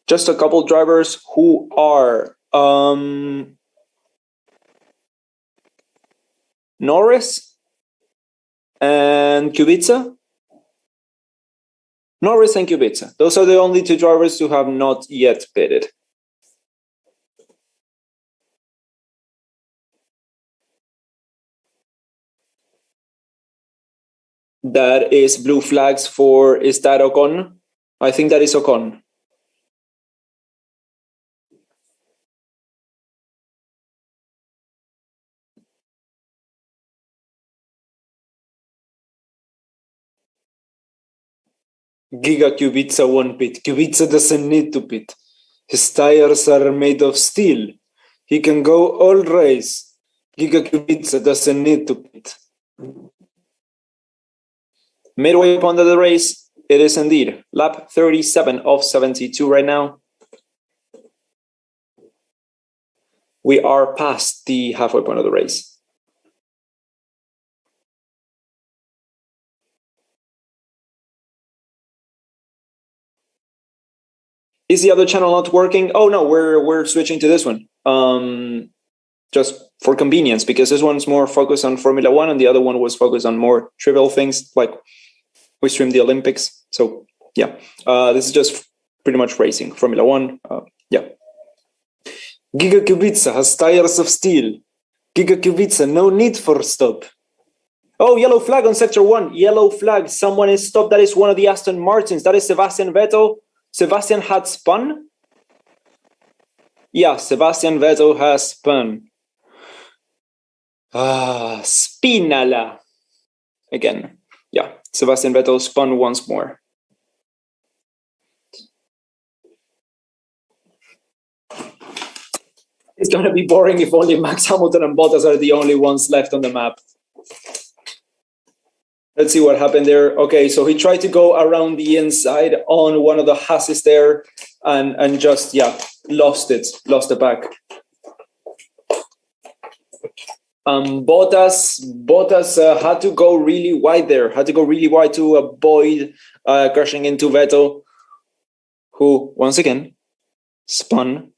Just a couple drivers who are Norris and Kubica. Norris and Kubica. Those are the only two drivers who have not yet pitted. That is blue flags for, is that Ocon? I think that is Ocon. Giga Kubica won't pit. Kubica doesn't need to pit. His tires are made of steel. He can go all race. Giga Kubica doesn't need to pit. Midway point of the race, it is indeed lap 37 of 72 right now. We are past the halfway point of the race. Is the other channel not working? Oh no, we're switching to this one. Just for convenience, because this one's more focused on Formula One and the other one was focused on more trivial things, like we stream the Olympics. So yeah, this is just pretty much racing, Formula One. Yeah. Giga Kubica has tires of steel. Giga Kubica, no need for stop. Oh, yellow flag on sector 1. Yellow flag. Someone is stopped. That is one of the Aston Martins. That is Sebastian Vettel. Sebastian had spun. Yeah, Sebastian Vettel has spun. Spinala. Again. Yeah, Sebastian Vettel spun once more. It's going to be boring if only Max Hamilton and Bottas are the only ones left on the map. Let's see what happened there. Okay, so he tried to go around the inside on one of the Hasses there and just, yeah, lost the back. Bottas had to go really wide there, had to go really wide to avoid crashing into Vettel, who, once again, spun.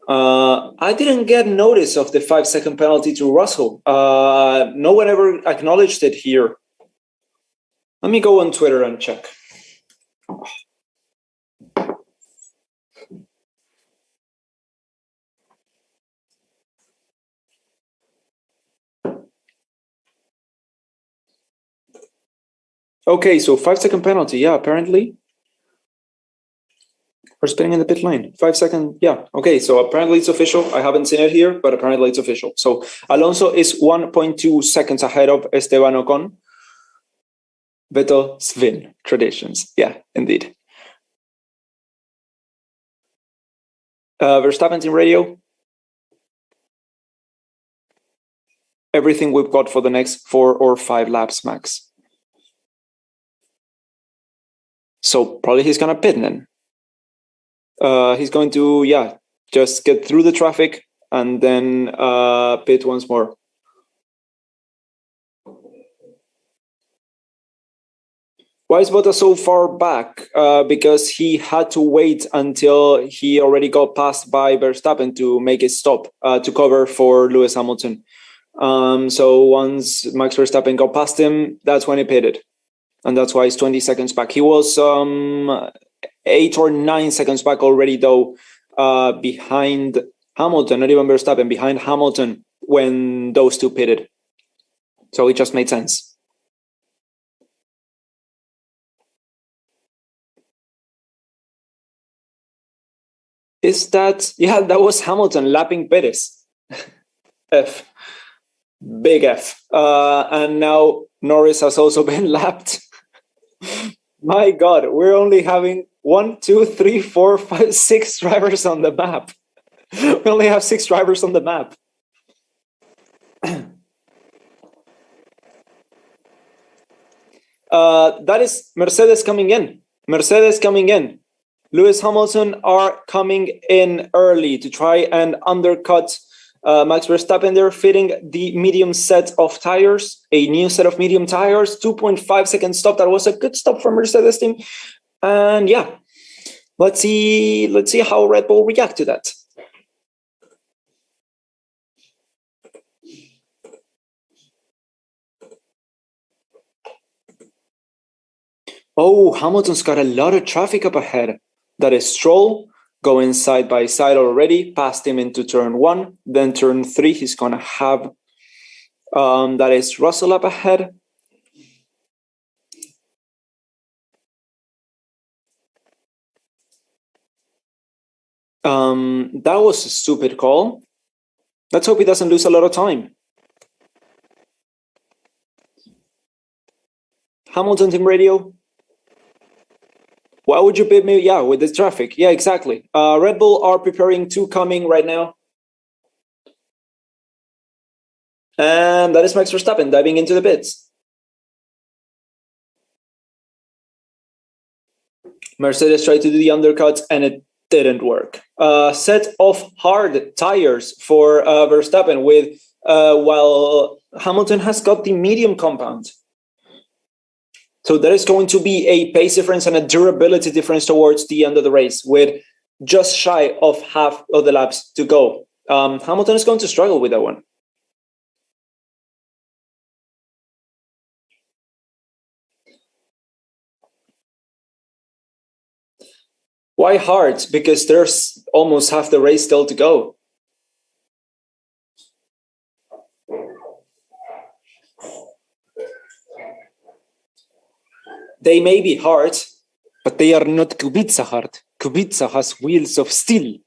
I didn't get notice of the 5-second penalty to Russell. No one ever acknowledged it here. Let me go on Twitter and check. Okay, so 5-second penalty. Yeah, apparently. For spinning in the pit lane. 5 second. Yeah. Okay, so apparently it's official. I haven't seen it here, but apparently it's official. So Alonso is 1.2 seconds ahead of Esteban Ocon. Vettel, Sven, traditions. Yeah, indeed. Verstappen's in radio. Everything we've got for the next 4 or 5 laps max. So probably he's gonna pit then. He's going to, just get through the traffic and then pit once more. Why is Bottas so far back? Because he had to wait until he already got passed by Verstappen to make a stop to cover for Lewis Hamilton. So once Max Verstappen got past him, that's when he pitted. And that's why he's 20 seconds back. He was 8 or 9 seconds back already, though, behind Hamilton, not even Verstappen, behind Hamilton when those two pitted. So it just made sense. Is that, that was Hamilton lapping Perez. F. Big F. And now Norris has also been lapped. My God, we're only having 1, 2, 3, 4, 5, 6 drivers on the map. We only have 6 drivers on the map. That is Mercedes coming in. Mercedes coming in. Lewis Hamilton are coming in early to try and undercut Max Verstappen. They're fitting the medium set of tires, a new set of medium tires, 2.5 second stop. That was a good stop from Mercedes team. And let's see how Red Bull react to that. Oh, Hamilton's got a lot of traffic up ahead. That is Stroll going side by side already, passed him into turn 1, then turn 3, he's going to have, that is Russell up ahead. That was a stupid call. Let's hope he doesn't lose a lot of time. Hamilton team radio. Why would you pit me? Yeah, with the traffic. Yeah, exactly. Red Bull are preparing 2 coming right now. And that is Max Verstappen diving into the pits. Mercedes tried to do the undercut and it didn't work. Set of hard tires for Verstappen with while Hamilton has got the medium compound. So there is going to be a pace difference and a durability difference towards the end of the race with just shy of half of the laps to go. Hamilton is going to struggle with that one. Why hard? Because there's almost half the race still to go. They may be hard, but they are not Kubica hard. Kubica has wheels of steel.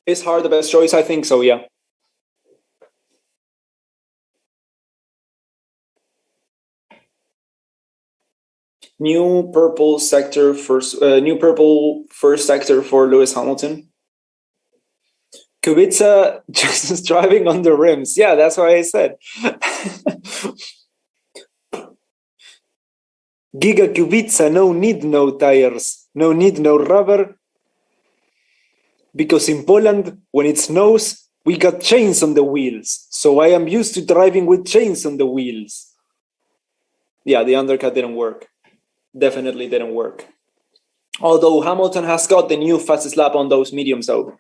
Is hard the best choice? I think so, yeah. New purple first sector for Lewis Hamilton. Kubica just driving on the rims. Yeah, that's what I said. Giga Kubica, no need no tires, no need no rubber. Because in Poland, when it snows, we got chains on the wheels. So I am used to driving with chains on the wheels. Yeah, the undercut didn't work. Definitely didn't work. Although Hamilton has got the new fastest lap on those mediums though.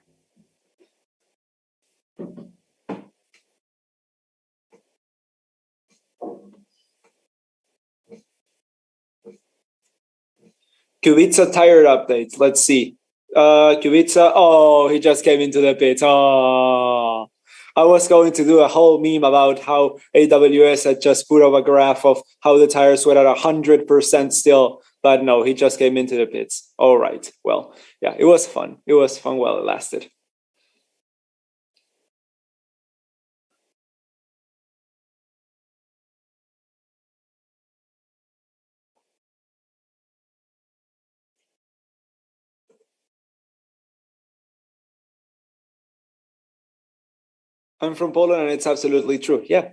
Kubica tire update. Let's see. Kubica. Oh, he just came into the pit. Oh, I was going to do a whole meme about how AWS had just put up a graph of how the tires were at 100% still. But no, he just came into the pits. All right. Well, yeah, it was fun. It was fun while it lasted. I'm from Poland, and it's absolutely true. Yeah.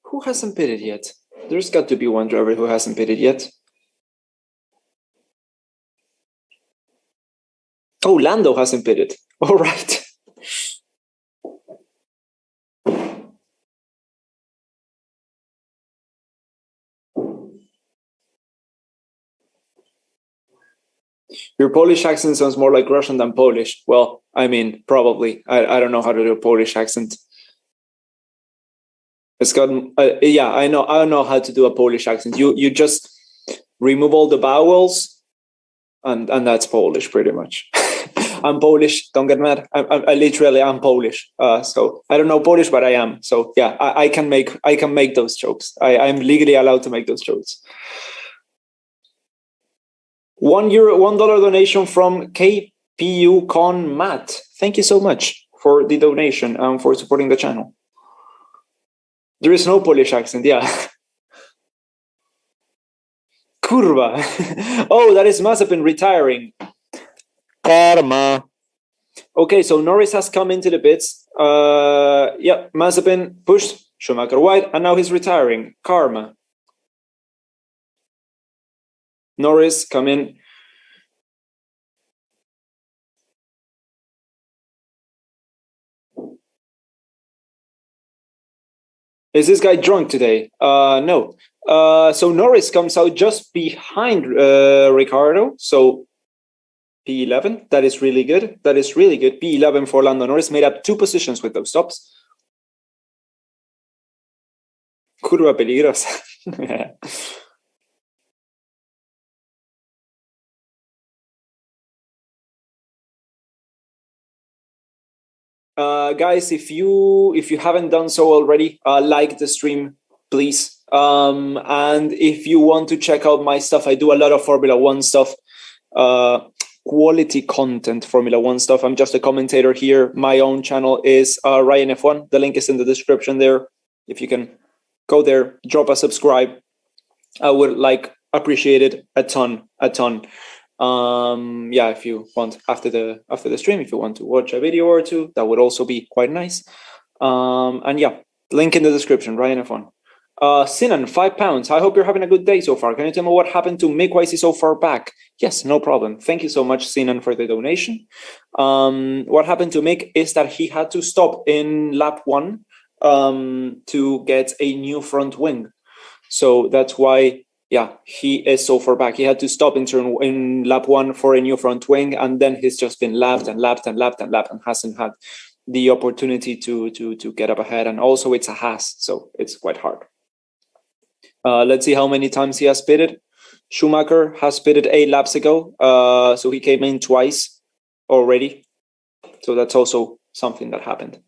Who hasn't pitted yet? There's got to be one driver who hasn't pitted yet. Oh, Lando hasn't pitted. All right. Your Polish accent sounds more like Russian than Polish. Well, I mean, probably. I don't know how to do a Polish accent. It's got yeah, I know. I don't know how to do a Polish accent. You just remove all the vowels, and that's Polish pretty much. I'm Polish. Don't get mad. I literally am Polish. So I don't know Polish, but I am. So yeah, I can make those jokes. I'm legally allowed to make those jokes. €1, $1 donation from KPU Con Matt. Thank you so much for the donation and for supporting the channel. There is no Polish accent, yeah. Kurwa. Oh, that is Mazepin retiring. Karma. Okay, so Norris has come into the pits. Yeah, Mazepin pushed Schumacher wide, and now he's retiring. Karma. Norris come in. Is this guy drunk today? No. So Norris comes out just behind Ricardo. So P11, that is really good. That is really good. P11 for Lando Norris, made up 2 positions with those stops. Curva peligrosa. Guys, if you haven't done so already, like the stream, please. And if you want to check out my stuff, I do a lot of Formula One stuff, quality content, Formula One stuff. I'm just a commentator here. My own channel is Ryan F1. The link is in the description there. If you can go there, drop a subscribe, I would appreciate it a ton. Yeah, if you want after the stream, if you want to watch a video or two, that would also be quite nice. And yeah, link in the description. Ryan F1. Sinan, £5. I hope you're having a good day so far. Can you tell me what happened to Mick? Why is he so far back? Yes, no problem. Thank you so much, Sinan, for the donation. What happened to Mick is that he had to stop in lap 1 to get a new front wing. So that's why, yeah, he is so far back. He had to stop in lap 1 for a new front wing, and then he's just been lapped and hasn't had the opportunity to get up ahead. And also it's a Haas, so it's quite hard. Let's see how many times he has pitted. Schumacher has pitted 8 laps ago, so he came in twice already. So that's also something that happened.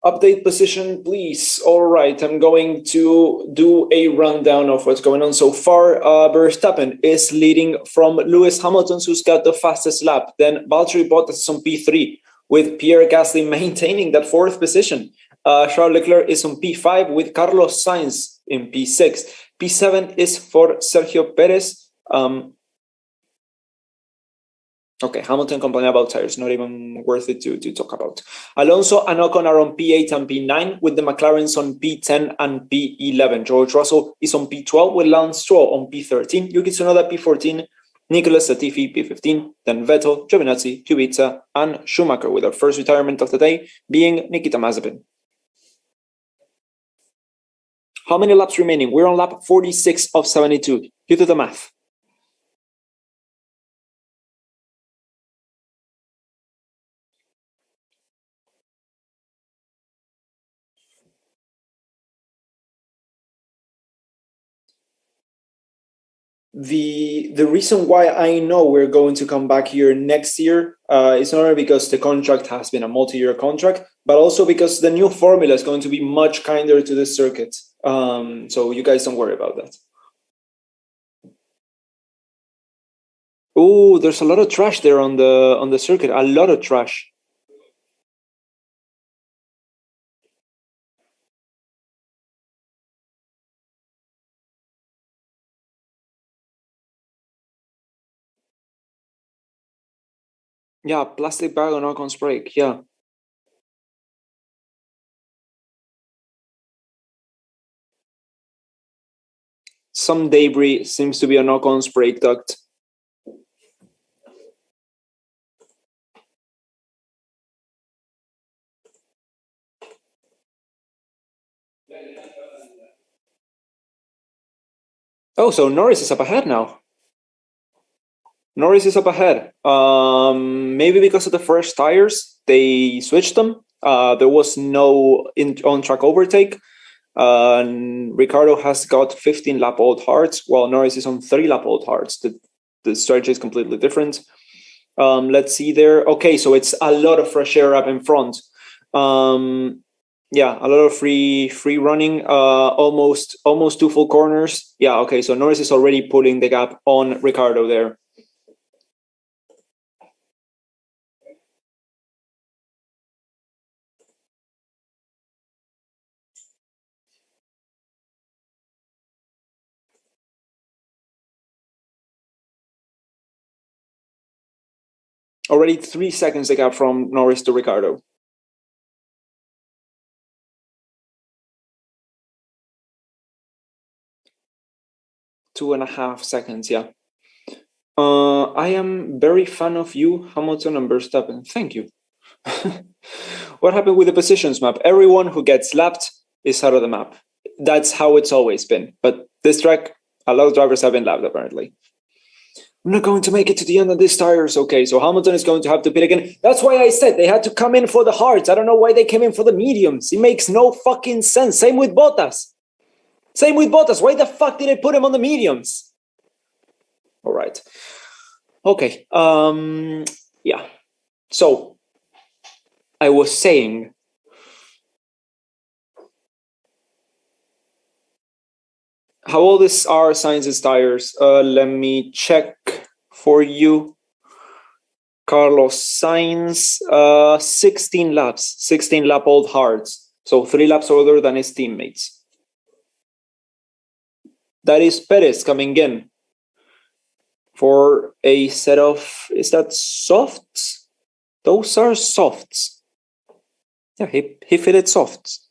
Update position, please. All right, I'm going to do a rundown of what's going on so far. Verstappen is leading from Lewis Hamilton, who's got the fastest lap. Then Valtteri Bottas is on P3, with Pierre Gasly maintaining that 4th position. Charles Leclerc is on P5, with Carlos Sainz in P6. P7 is for Sergio Perez. Okay, Hamilton complaining about tires, not even worth it to talk about. Alonso and Ocon are on P8 and P9, with the McLarens on P10 and P11. George Russell is on P12, with Lance Stroll on P13, Yuki Tsunoda P14, Nicholas Latifi P15, then Vettel, Giovinazzi, Kubica, and Schumacher, with our first retirement of the day being Nikita Mazepin. How many laps remaining? We're on lap 46 of 72. You do the math. the reason why I know we're going to come back here next year is not only because the contract has been a multi-year contract, but also because the new formula is going to be much kinder to this circuit. So you guys don't worry about that. Oh, there's a lot of trash there on the circuit. A lot of trash. Yeah, plastic bag on Ocon's brake. Yeah. Some debris seems to be on Ocon's brake duct. Oh, so Norris is up ahead now. Norris is up ahead. Maybe because of the fresh tires, they switched them. There was no on-track overtake. Ricardo has got 15 lap old hards, while Norris is on 30 lap old hards. The strategy is completely different. Let's see there. Okay, so it's a lot of fresh air up in front. Yeah, a lot of free running. Almost two full corners. Yeah. Okay, so Norris is already pulling the gap on Ricardo there. Already 3 seconds the gap from Norris to Ricardo. 2.5 seconds, yeah. I am very fan of you, Hamilton and Verstappen. Thank you. What happened with the positions map? Everyone who gets lapped is out of the map. That's how it's always been. But this track, a lot of drivers have been lapped, apparently. I'm not going to make it to the end of these tires. Okay, so Hamilton is going to have to pit again. That's why I said they had to come in for the hards. I don't know why they came in for the mediums. It makes no fucking sense. Same with Bottas. Why the fuck did they put him on the mediums? All right. Okay. Yeah. So I was saying, how old are Sainz's tires? Let me check for you. Carlos Sainz, 16 laps, 16 lap old hards. So 3 laps older than his teammates. That is Perez coming in for a set of, is that softs? Those are softs. Yeah, he fitted softs.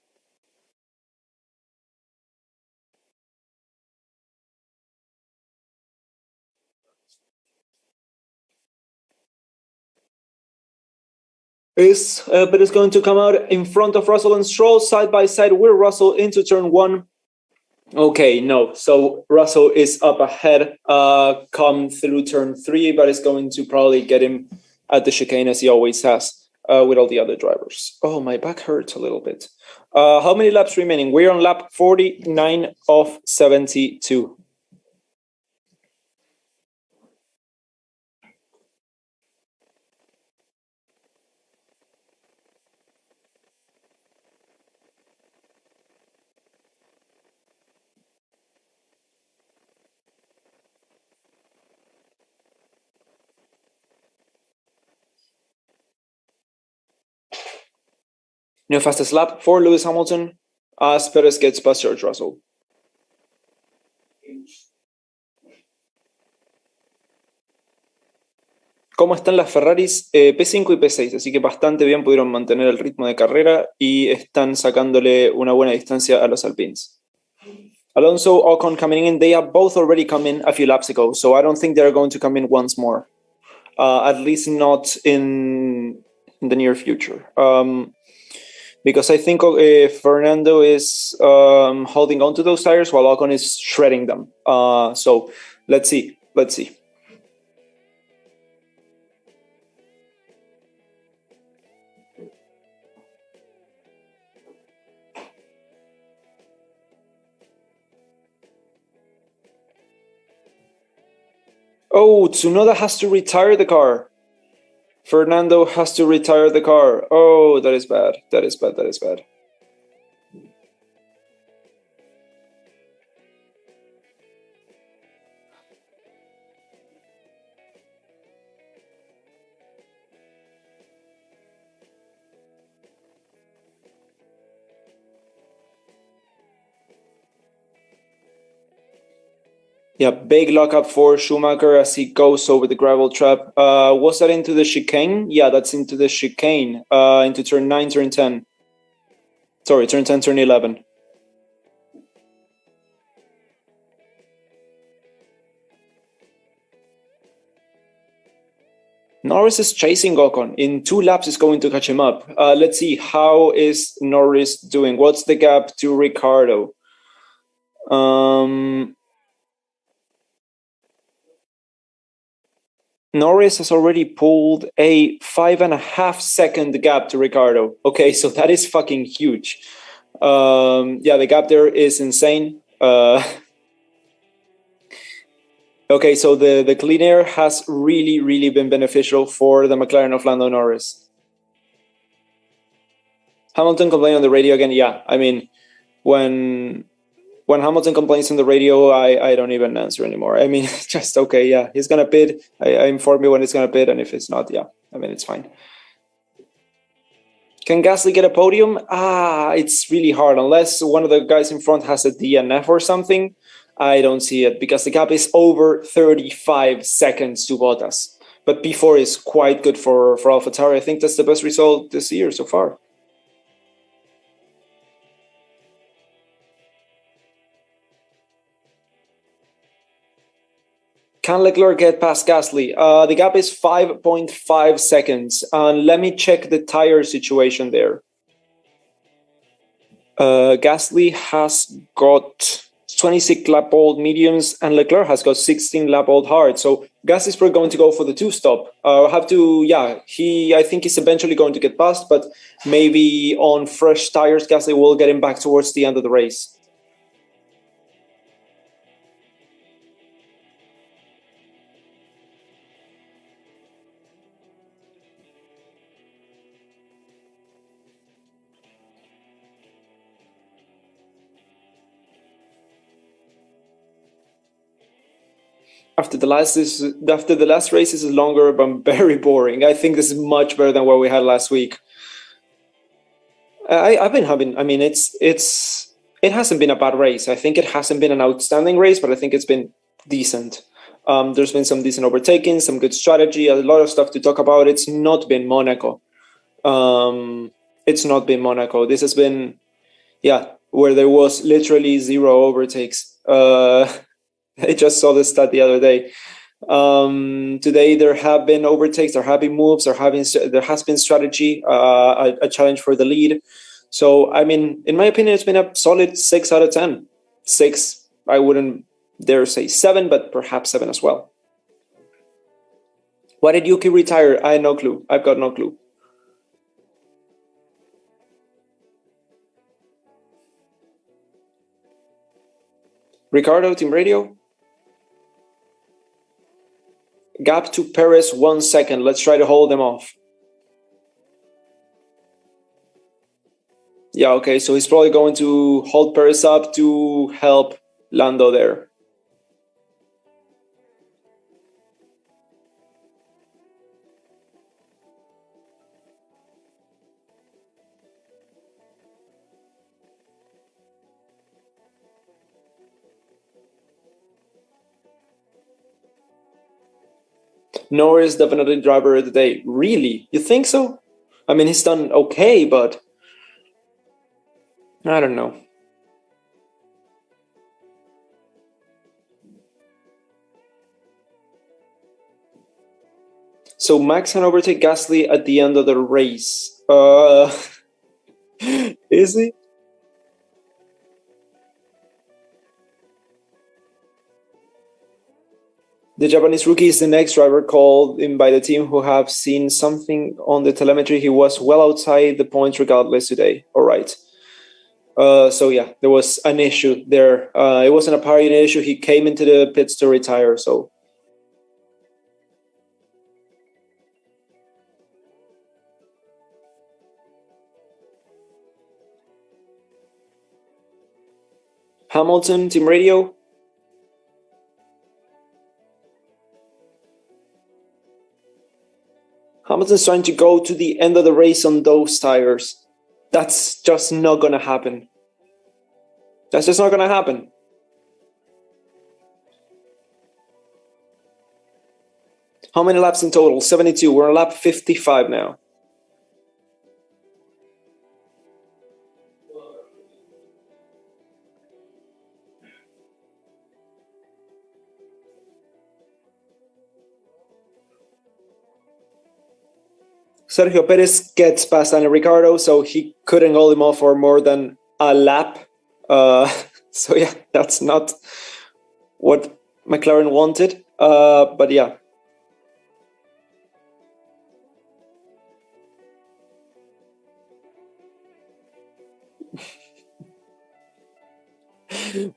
But it's going to come out in front of Russell and Stroll side by side with Russell into turn 1. Okay, no. So Russell is up ahead, come through turn 3, but it's going to probably get him at the chicane as he always has with all the other drivers. Oh, my back hurts a little bit. How many laps remaining? We're on lap 49 of 72. New fastest lap for Lewis Hamilton as Perez gets past George Russell. ¿Cómo están las Ferraris? P5 y P6, así que bastante bien pudieron mantener el ritmo de carrera y están sacándole una buena distancia a los Alpines. Alonso, Ocon coming in, they have both already come in a few laps ago, so I don't think they're going to come in once more. At least not in the near future. Because I think Fernando is holding on to those tires while Ocon is shredding them. So let's see. Oh, Tsunoda has to retire the car. Fernando has to retire the car. Oh, that is bad. That is bad. That is bad. Yeah, big lockup for Schumacher as he goes over the gravel trap. Was that into the chicane? Yeah, that's into the chicane. Into turn 9, turn 10. Sorry, turn 10, turn 11. Norris is chasing Ocon. In 2 laps, is going to catch him up. Let's see, how is Norris doing? What's the gap to Ricardo? Norris has already pulled a 5.5 second gap to Ricardo. Okay, so that is fucking huge. Yeah, the gap there is insane. Okay, so the clean air has really, really been beneficial for the McLaren of Lando Norris. Hamilton complaining on the radio again. Yeah, I mean, when Hamilton complains on the radio, I don't even answer anymore. I mean, it's just okay. Yeah, he's gonna pit. I inform me when he's gonna pit, and if it's not, yeah, I mean, it's fine. Can Gasly get a podium? It's really hard unless one of the guys in front has a DNF or something. I don't see it because the gap is over 35 seconds to Bottas. But P4 is quite good for AlphaTauri. I think that's the best result this year so far. Can Leclerc get past Gasly? The gap is 5.5 seconds. Let me check the tire situation there. Gasly has got 26 lap old mediums and Leclerc has got 16 lap old hard. So Gasly's probably going to go for the 2-stop. I think he's eventually going to get past, but maybe on fresh tires, Gasly will get him back towards the end of the race. After the last race, this is longer but very boring. I think this is much better than what we had last week. I've been having. I mean, it hasn't been a bad race. I think it hasn't been an outstanding race, but I think it's been decent. There's been some decent overtaking, some good strategy, a lot of stuff to talk about. It's not been Monaco. It's not been Monaco. This has been, where there was literally 0 overtakes. I just saw the stat the other day. Today there have been overtakes, there have been moves, there has been strategy, a challenge for the lead. So, I mean, in my opinion, it's been a solid 6 out of 10. 6, I wouldn't dare say 7, but perhaps 7 as well. Why did Yuki retire? I have no clue. I've got no clue. Ricardo, team radio. Gap to Perez 1 second. Let's try to hold them off. Yeah, okay, so he's probably going to hold Perez up to help Lando there. Norris definitely driver of the day. Really? You think so? I mean, he's done okay, but I don't know. So Max can overtake Gasly at the end of the race. Is he? The Japanese rookie is the next driver called in by the team who have seen something on the telemetry. He was well outside the points regardless today. All right. So yeah, there was an issue there. It wasn't a party issue. He came into the pits to retire. So Hamilton, Team Radio. Hamilton's trying to go to the end of the race on those tires. That's just not going to happen. That's just not going to happen. How many laps in total? 72. We're on lap 55 now. Sergio Perez gets past Daniel Ricciardo, so he couldn't hold him off for more than a lap. So yeah, that's not what McLaren wanted. But yeah.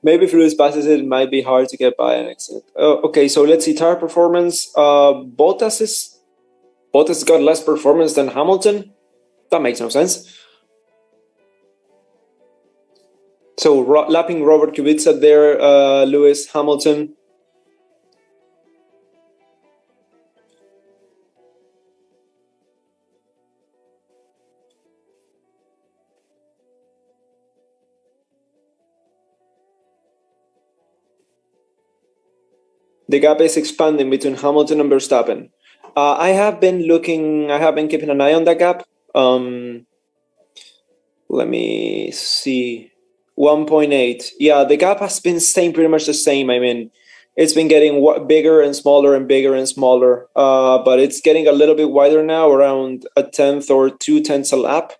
Maybe if Lewis passes it, it might be hard to get by an exit. Okay, so let's see tire performance. Bottas got less performance than Hamilton. That makes no sense. So lapping Robert Kubica there, Lewis Hamilton. The gap is expanding between Hamilton and Verstappen. I have been keeping an eye on that gap. Let me see. 1.8. Yeah, the gap has been staying pretty much the same. I mean, it's been getting bigger and smaller and bigger and smaller. But it's getting a little bit wider now, around a tenth or 0.2 a lap.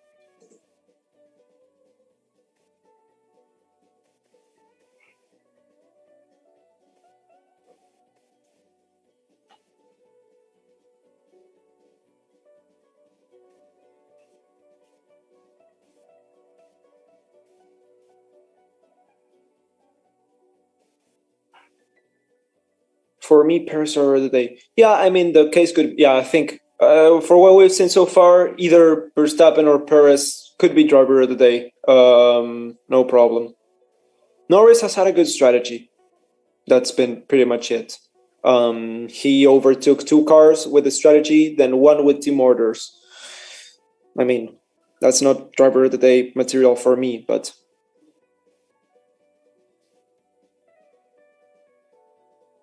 For me, Paris or the day. Yeah, I mean, the case could. Yeah, I think for what we've seen so far, either Verstappen or Perez could be driver of the day. No problem. Norris has had a good strategy. That's been pretty much it. He overtook 2 cars with the strategy, then 1 with team orders. I mean, that's not driver of the day material for me, but.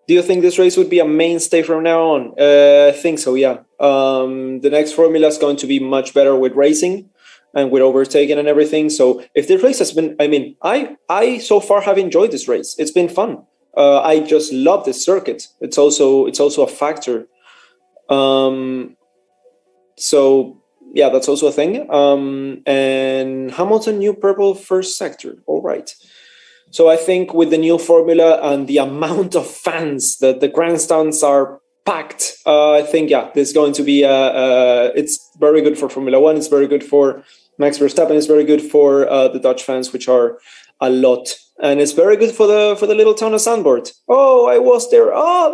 Do you think this race would be a mainstay from now on? I think so, yeah. The next formula is going to be much better with racing and with overtaking and everything. So if this race has been, I mean, I so far have enjoyed this race. It's been fun. I just love this circuit. It's also a factor. So yeah, that's also a thing. And Hamilton, new purple first sector. All right. So I think with the new formula and the amount of fans that the grandstands are packed, I think, yeah, this is going to be, it's very good for Formula One. It's very good for Max Verstappen. It's very good for the Dutch fans, which are a lot. And it's very good for the little town of Zandvoort. Oh, I was there. Oh,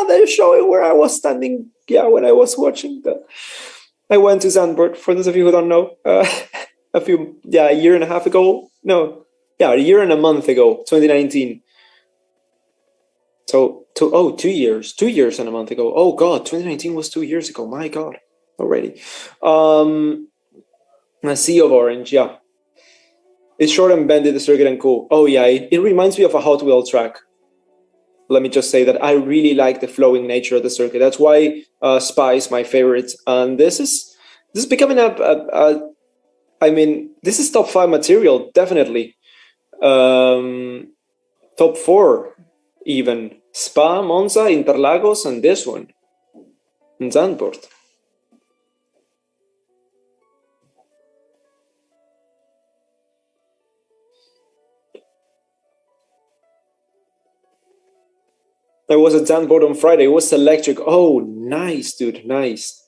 they're showing where I was standing. Yeah, when I was watching I went to Zandvoort, for those of you who don't know, a year and a half ago. No. Yeah, a year and a month ago, 2019. So, 2 years. 2 years and a month ago. Oh, God, 2019 was 2 years ago. My God, already. A sea of orange, yeah. It's short and bendy, the circuit, and cool. Oh, yeah, it reminds me of a Hot Wheel track. Let me just say that I really like the flowing nature of the circuit. That's why Spa is my favorite. And this is becoming I mean, this is top 5 material, definitely. Top 4 even. Spa, Monza, Interlagos, and this one in Zandvoort. I was at Zandvoort on Friday. It was electric. Oh, nice, dude. Nice.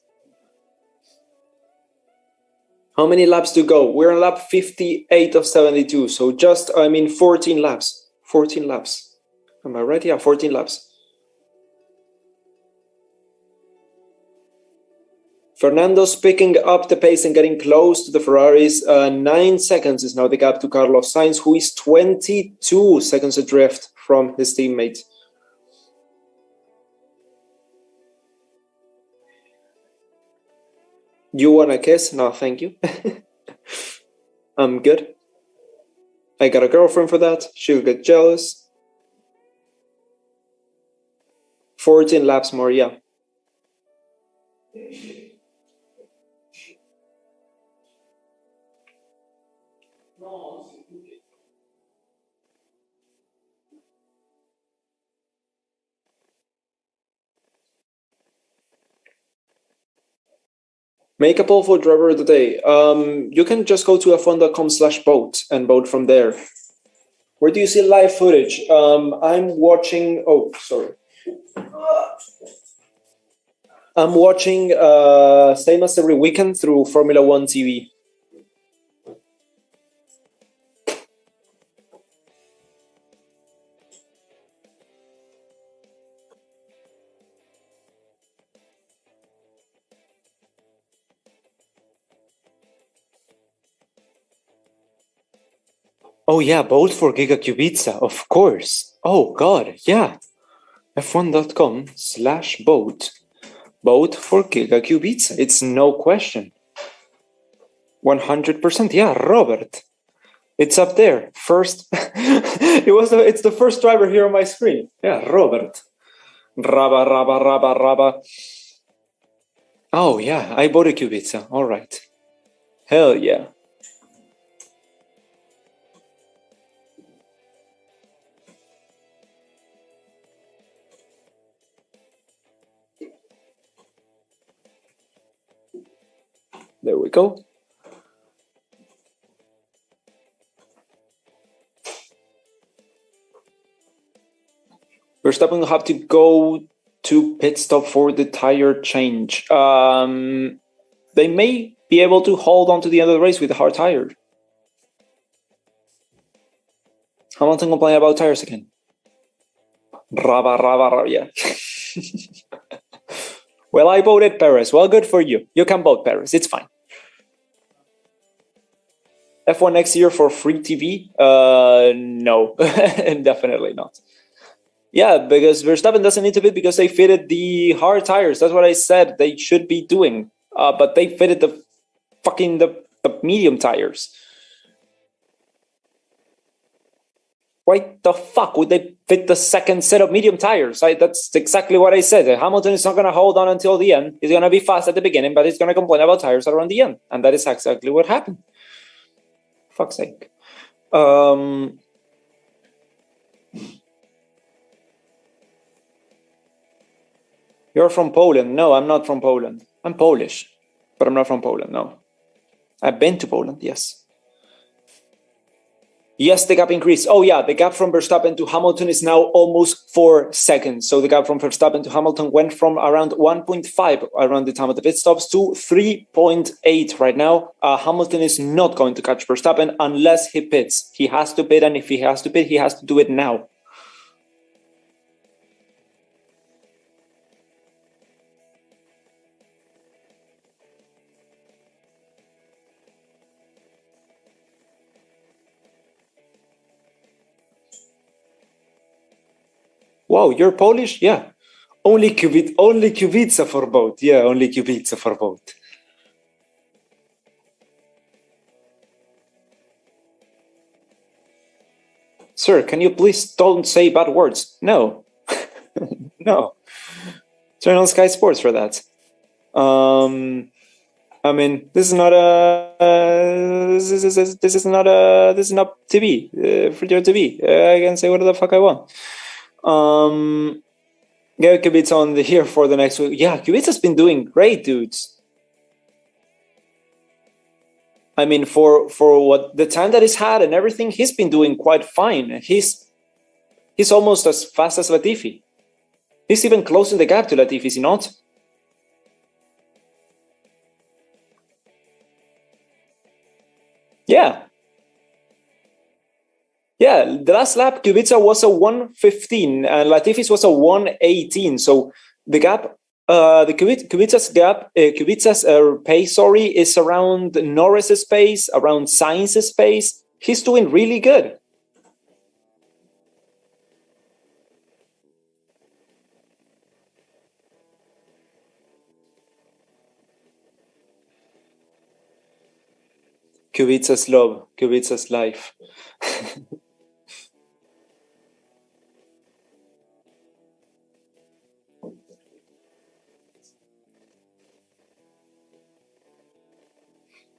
How many laps to go? We're on lap 58 of 72. So 14 laps. 14 laps. Am I right? Yeah, 14 laps. Fernando's picking up the pace and getting close to the Ferraris. 9 seconds is now the gap to Carlos Sainz, who is 22 seconds adrift from his teammate. You want a kiss? No, thank you. I'm good. I got a girlfriend for that. She'll get jealous. 14 laps more, yeah. Make a poll for driver of the day. You can just go to f1.com/vote and vote from there. Where do you see live footage? I'm watching. Oh, sorry. I'm watching same as every weekend through Formula One TV. Oh yeah, vote for Giga Kubica, of course. Oh God, yeah. f1.com/vote. Vote for Giga Kubica. It's no question. 100%. Yeah, Robert. It's up there. First. It's the first driver here on my screen. Yeah, Robert. Raba. Oh yeah, I voted Kubica. All right. Hell yeah. There we go. Verstappen will have to go to pit stop for the tire change. They may be able to hold on to the end of the race with a hard tire. Hamilton complaining about tires again. Raba, yeah. Well, I voted Perez. Well, good for you. You can vote Perez. It's fine. F1 next year for free TV? No, definitely not. Yeah, because Verstappen doesn't need to fit because they fitted the hard tires. That's what I said they should be doing. But they fitted the medium tires. Why the fuck would they fit the second set of medium tires? That's exactly what I said. Hamilton is not going to hold on until the end. He's going to be fast at the beginning, but he's going to complain about tires around the end. And that is exactly what happened. Fuck's sake. You're from Poland. No, I'm not from Poland. I'm Polish, but I'm not from Poland, no. I've been to Poland, yes. Yes, the gap increased. Oh yeah, the gap from Verstappen to Hamilton is now almost 4 seconds. So the gap from Verstappen to Hamilton went from around 1.5 around the time of the pit stops to 3.8 right now. Hamilton is not going to catch Verstappen unless he pits. He has to pit, and if he has to pit, he has to do it now. Wow, you're Polish? Yeah. Only Kubica for both. Yeah, only Kubica for both. Sir, can you please don't say bad words? No. No. Turn on Sky Sports for that. I mean, this is not TV, for your TV. I can say whatever the fuck I want. Get Kubica on here for the next week. Yeah, Kubica's been doing great, dudes. I mean, for what the time that he's had and everything, he's been doing quite fine. He's almost as fast as Latifi. He's even closing the gap to Latifi, is he not? Yeah. Yeah, the last lap, Kubica was a 1:15 and Latifi's was a 1:18. So the gap The Kubica's gap, Kubica's pace, sorry, is around Norris's pace, around Sainz's pace. He's doing really good. Kubica's love, Kubica's life.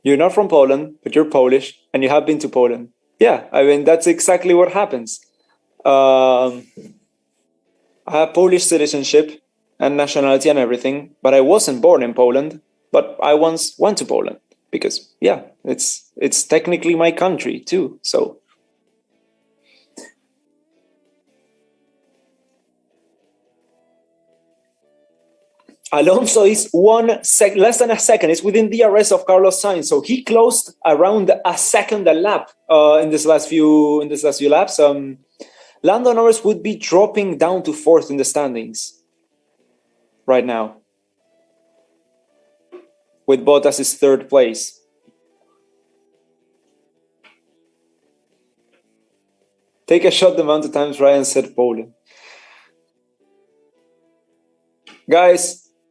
You're not from Poland, but you're Polish, and you have been to Poland. Yeah, I mean, that's exactly what happens. I have Polish citizenship and nationality and everything, but I wasn't born in Poland, but I once went to Poland because, yeah, it's technically my country too, so. Alonso is less than a second. It's within DRS of Carlos Sainz, so he closed around a second a lap in this last few laps. Lando Norris would be dropping down to fourth in the standings right now, with Bottas' third place. Take a shot the amount of times Ryan said Poland.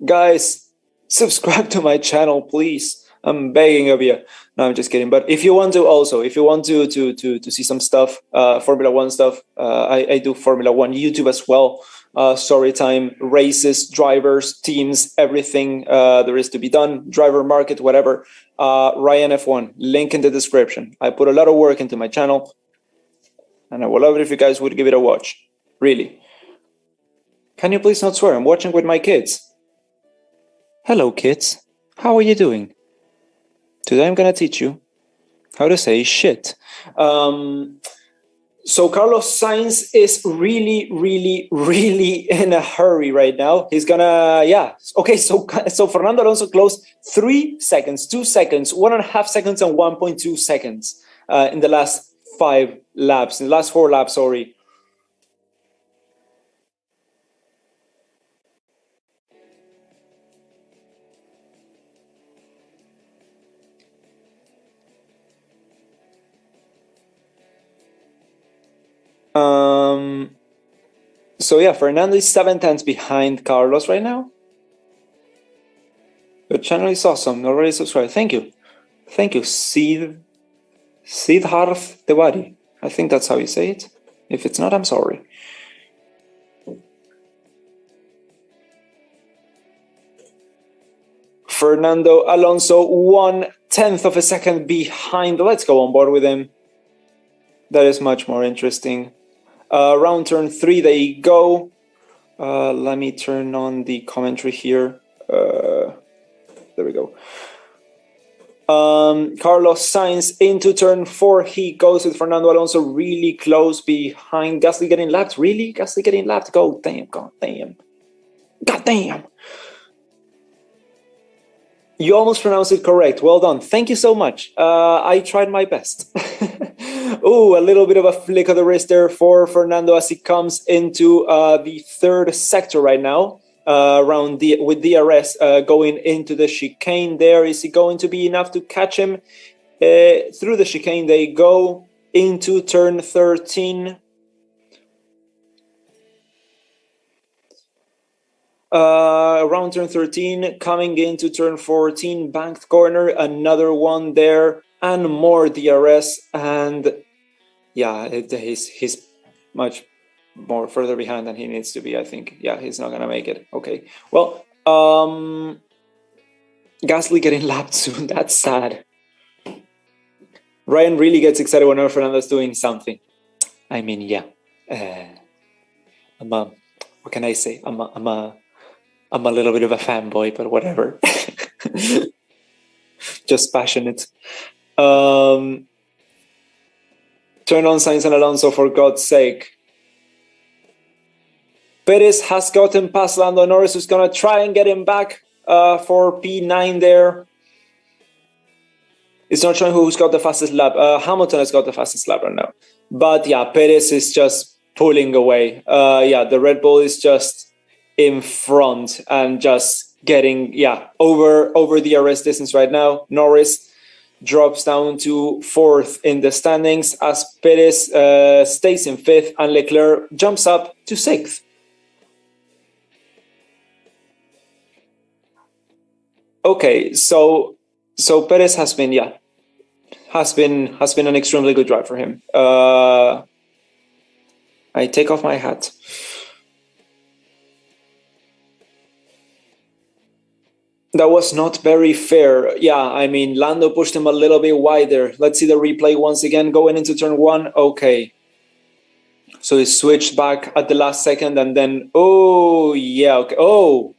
Guys, subscribe to my channel, please. I'm begging of you. No, I'm just kidding. But if you want to see some stuff, Formula One stuff, I do Formula One YouTube as well. Story time, races, drivers, teams, everything there is to be done, driver market, whatever. Ryan F1, link in the description. I put a lot of work into my channel, and I would love it if you guys would give it a watch. Really. Can you please not swear? I'm watching with my kids. Hello, kids. How are you doing? Today I'm gonna teach you how to say shit. So Carlos Sainz is really in a hurry right now. He's gonna, yeah. Okay, so Fernando Alonso closed 3 seconds, 2 seconds, 1.5 seconds, and 1.2 seconds in the last 4 laps, sorry. So yeah, Fernando is 7 tenths behind Carlos right now. Your channel is awesome. Already subscribed. Thank you. Sidharth Tewari. I think that's how you say it. If it's not, I'm sorry. Fernando Alonso 1/10 of a second behind. Let's go on board with him. That is much more interesting. Round turn 3, they go. Let me turn on the commentary here. There we go. Carlos Sainz into turn 4. He goes with Fernando Alonso really close behind. Gasly getting lapped. Really? Gasly getting lapped? God damn. You almost pronounced it correct. Well done. Thank you so much. I tried my best. Ooh, a little bit of a flick of the wrist there for Fernando as he comes into the third sector right now, with DRS going into the chicane there. Is he going to be enough to catch him? Through the chicane they go into turn 13. Around turn 13, coming into turn 14, banked corner, another one there, and more DRS, and yeah, he's much more further behind than he needs to be, I think. Yeah, he's not gonna make it. Okay, well, Gasly getting lapped soon. That's sad. Ryan really gets excited whenever Fernando's doing something. I mean, yeah, what can I say? I'm a little bit of a fanboy, but whatever. Just passionate. Turn on Sainz and Alonso, for God's sake. Perez has gotten past Lando Norris, who's going to try and get him back for P9 there. It's not showing who's got the fastest lap. Hamilton has got the fastest lap right now. But yeah, Perez is just pulling away. Yeah, the Red Bull is just in front and just getting over the arrest distance right now. Norris drops down to 4th in the standings as Perez stays in 5th and Leclerc jumps up to 6th. Okay, so Perez has been an extremely good drive for him. I take off my hat. That was not very fair. Yeah, I mean, Lando pushed him a little bit wider. Let's see the replay once again going into turn 1. Okay. So he switched back at the last second and then, okay. Oh,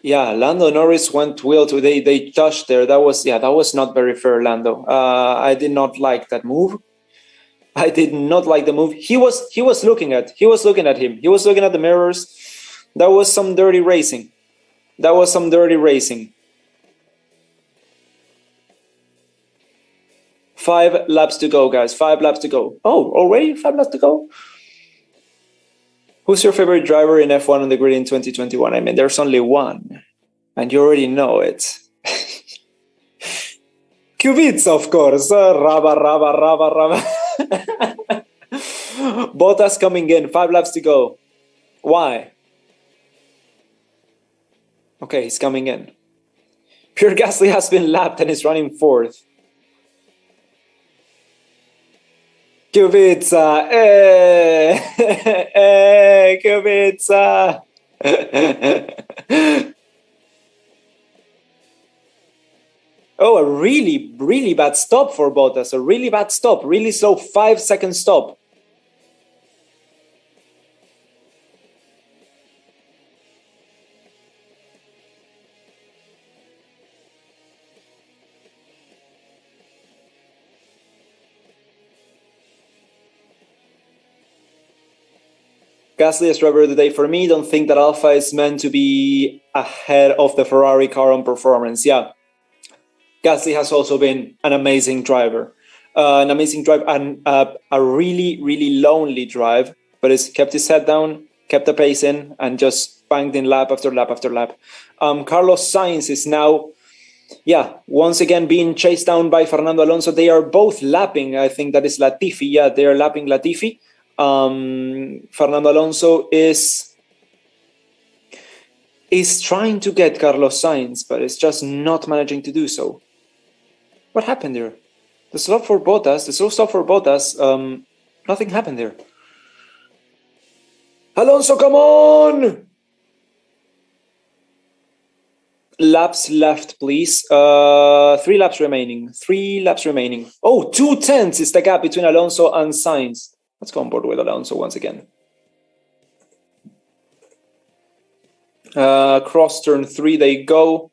yeah, Lando Norris went wheel to, they touched there. That was not very fair, Lando. I did not like that move. I did not like the move. He was looking at him. He was looking at the mirrors. That was some dirty racing. 5 laps to go, guys. 5 laps to go. Oh, already 5 laps to go? Who's your favorite driver in F1 on the grid in 2021? I mean, there's only one, and you already know it. Kubica, of course. Raba. Bottas coming in. 5 laps to go. Why? Okay, he's coming in. Pierre Gasly has been lapped and is running 4th. Kubica, Kubica. Oh, a really, really bad stop for Bottas. A really bad stop. Really slow 5-second stop. Gasly is driver of the day for me. Don't think that Alpha is meant to be ahead of the Ferrari car on performance. Yeah, Gasly has also been an amazing driver. And a really, really lonely drive, but he's kept his head down, kept the pace in, and just banged in lap after lap after lap. Carlos Sainz is now, once again being chased down by Fernando Alonso. They are both lapping. I think that is Latifi. Yeah, they are lapping Latifi. Fernando Alonso is trying to get Carlos Sainz, but it's just not managing to do so. What happened there? The slow stop for Bottas, nothing happened there. Alonso, come on! Laps left, please. 3 laps remaining. 3 laps remaining. Oh, 2/10 is the gap between Alonso and Sainz. Let's go on board with Alonso once again. Cross turn 3 they go.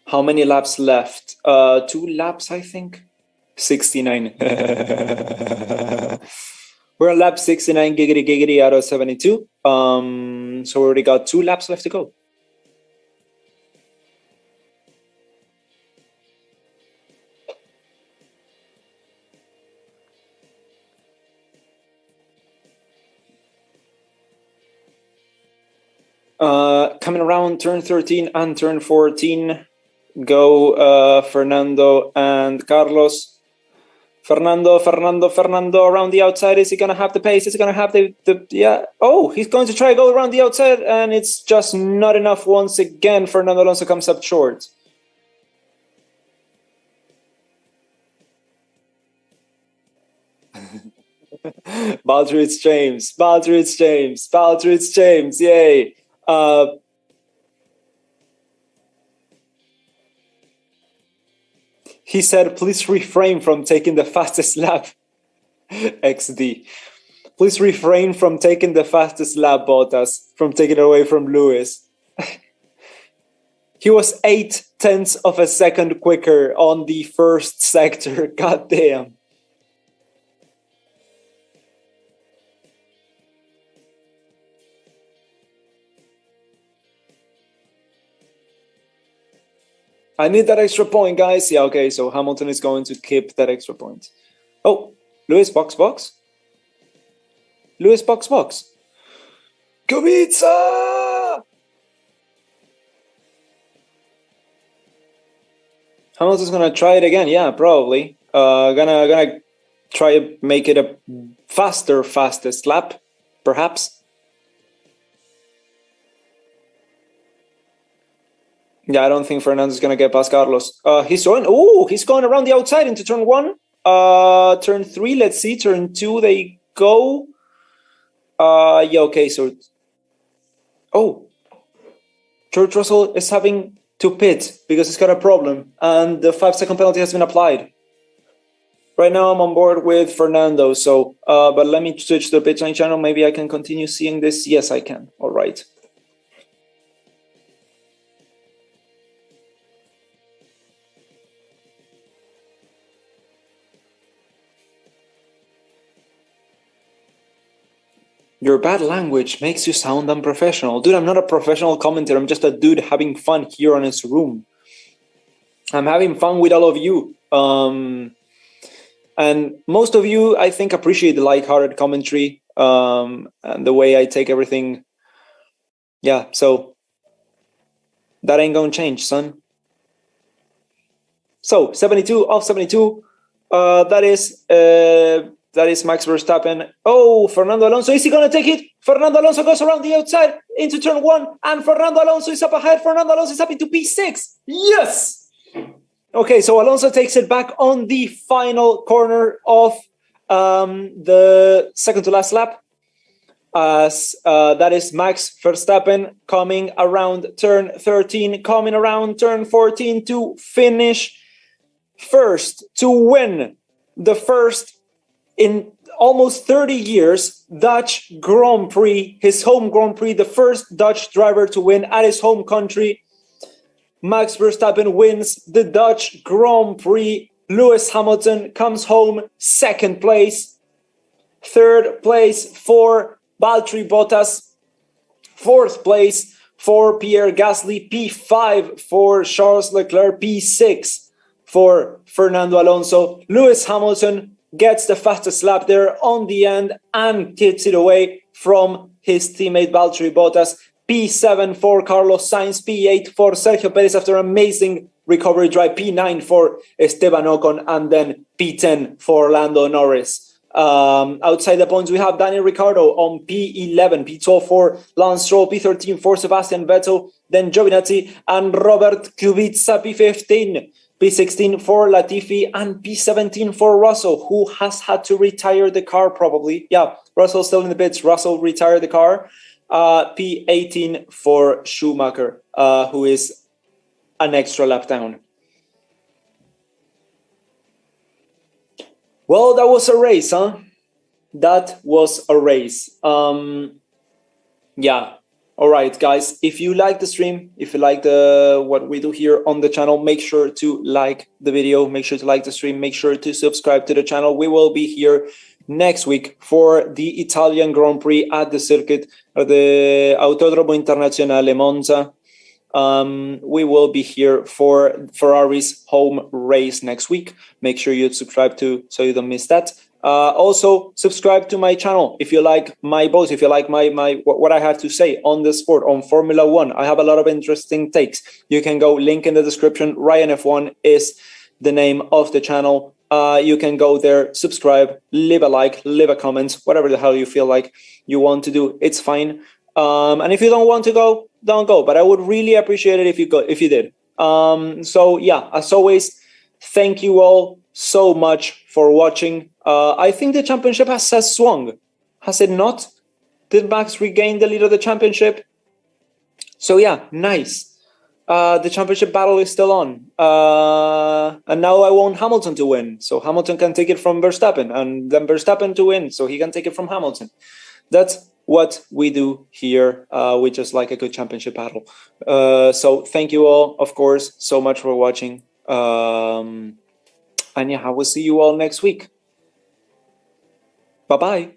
How many laps left? 2 laps, I think. 69. We're on lap 69, giggity out of 72. So we already got 2 laps left to go. Coming around turn 13 and turn 14, go Fernando and Carlos. Fernando around the outside. Is he going to have the pace? Is he going to have Oh, he's going to try to go around the outside, and it's just not enough once again. Fernando Alonso comes up short. Baldridge James, yay. He said, please refrain from taking the fastest lap. XD. Please refrain from taking the fastest lap, Bottas, from taking it away from Lewis. He was 0.8 of a second quicker on the first sector. God damn. I need that extra point, guys. Yeah, okay, so Hamilton is going to keep that extra point. Oh, Lewis, box, box. Lewis, box, box. Kubica! Hamilton's gonna try it again. Yeah, probably. Gonna try to make it a fastest lap, perhaps. Yeah, I don't think Fernando's gonna get past Carlos. He's going around the outside into turn 1. Turn 3, let's see. Turn 2, they go. Yeah, okay, so. Oh, George Russell is having to pit because he's got a problem, and the 5-second penalty has been applied. Right now, I'm on board with Fernando, so, but let me switch to the pitline channel. Maybe I can continue seeing this. Yes, I can. All right. Your bad language makes you sound unprofessional. Dude, I'm not a professional commentator. I'm just a dude having fun here on his room. I'm having fun with all of you. And most of you, I think, appreciate the lighthearted commentary and the way I take everything. Yeah, so that ain't gonna change, son. So 72 off 72. That is Max Verstappen. Oh, Fernando Alonso, is he gonna take it? Fernando Alonso goes around the outside into turn 1, and Fernando Alonso is up ahead. Fernando Alonso is up into P6. Yes. Okay, so Alonso takes it back on the final corner of the second to last lap. As that is Max Verstappen coming around turn 13, coming around turn 14 to finish first, to win the first in almost 30 years Dutch Grand Prix, his home Grand Prix, the first Dutch driver to win at his home country. Max Verstappen wins the Dutch Grand Prix. Lewis Hamilton comes home second place. Third place for Valtteri Bottas. Fourth place for Pierre Gasly. P5 for Charles Leclerc. P6 for Fernando Alonso. Lewis Hamilton gets the fastest lap there on the end and gets it away from his teammate Valtteri Bottas. P7 for Carlos Sainz, P8 for Sergio Perez after an amazing recovery drive, P9 for Esteban Ocon, and then P10 for Lando Norris. Outside the points, we have Daniel Ricciardo on P11, P12 for Lance Stroll, P13 for Sebastian Vettel, then Giovinazzi and Robert Kubica, P15. P16 for Latifi, and P17 for Russell, who has had to retire the car probably. Yeah, Russell's still in the pits. Russell retired the car. P18 for Schumacher, who is an extra lap down. Well, that was a race, huh? That was a race. Yeah. All right, guys. If you like the stream, if you like what we do here on the channel, make sure to like the video. Make sure to like the stream. Make sure to subscribe to the channel. We will be here next week for the Italian Grand Prix at the circuit, the Autodromo Internazionale Monza. We will be here for Ferrari's home race next week. Make sure you subscribe so you don't miss that. Also, subscribe to my channel if you like my voice, if you like my what I have to say on the sport, on Formula One. I have a lot of interesting takes. You can go, link in the description. Ryan F1 is the name of the channel. You can go there, subscribe, leave a like, leave a comment, whatever the hell you feel like you want to do. It's fine. And if you don't want to go, don't go. But I would really appreciate it if you did. So yeah, as always, thank you all so much for watching. I think the championship has swung. Has it not? Did Max regain the lead of the championship? So yeah, nice. The championship battle is still on. And now I want Hamilton to win. So Hamilton can take it from Verstappen. And then Verstappen to win. So he can take it from Hamilton. That's what we do here. We just like a good championship battle. So thank you all, of course, so much for watching. And yeah, I will see you all next week. Bye-bye.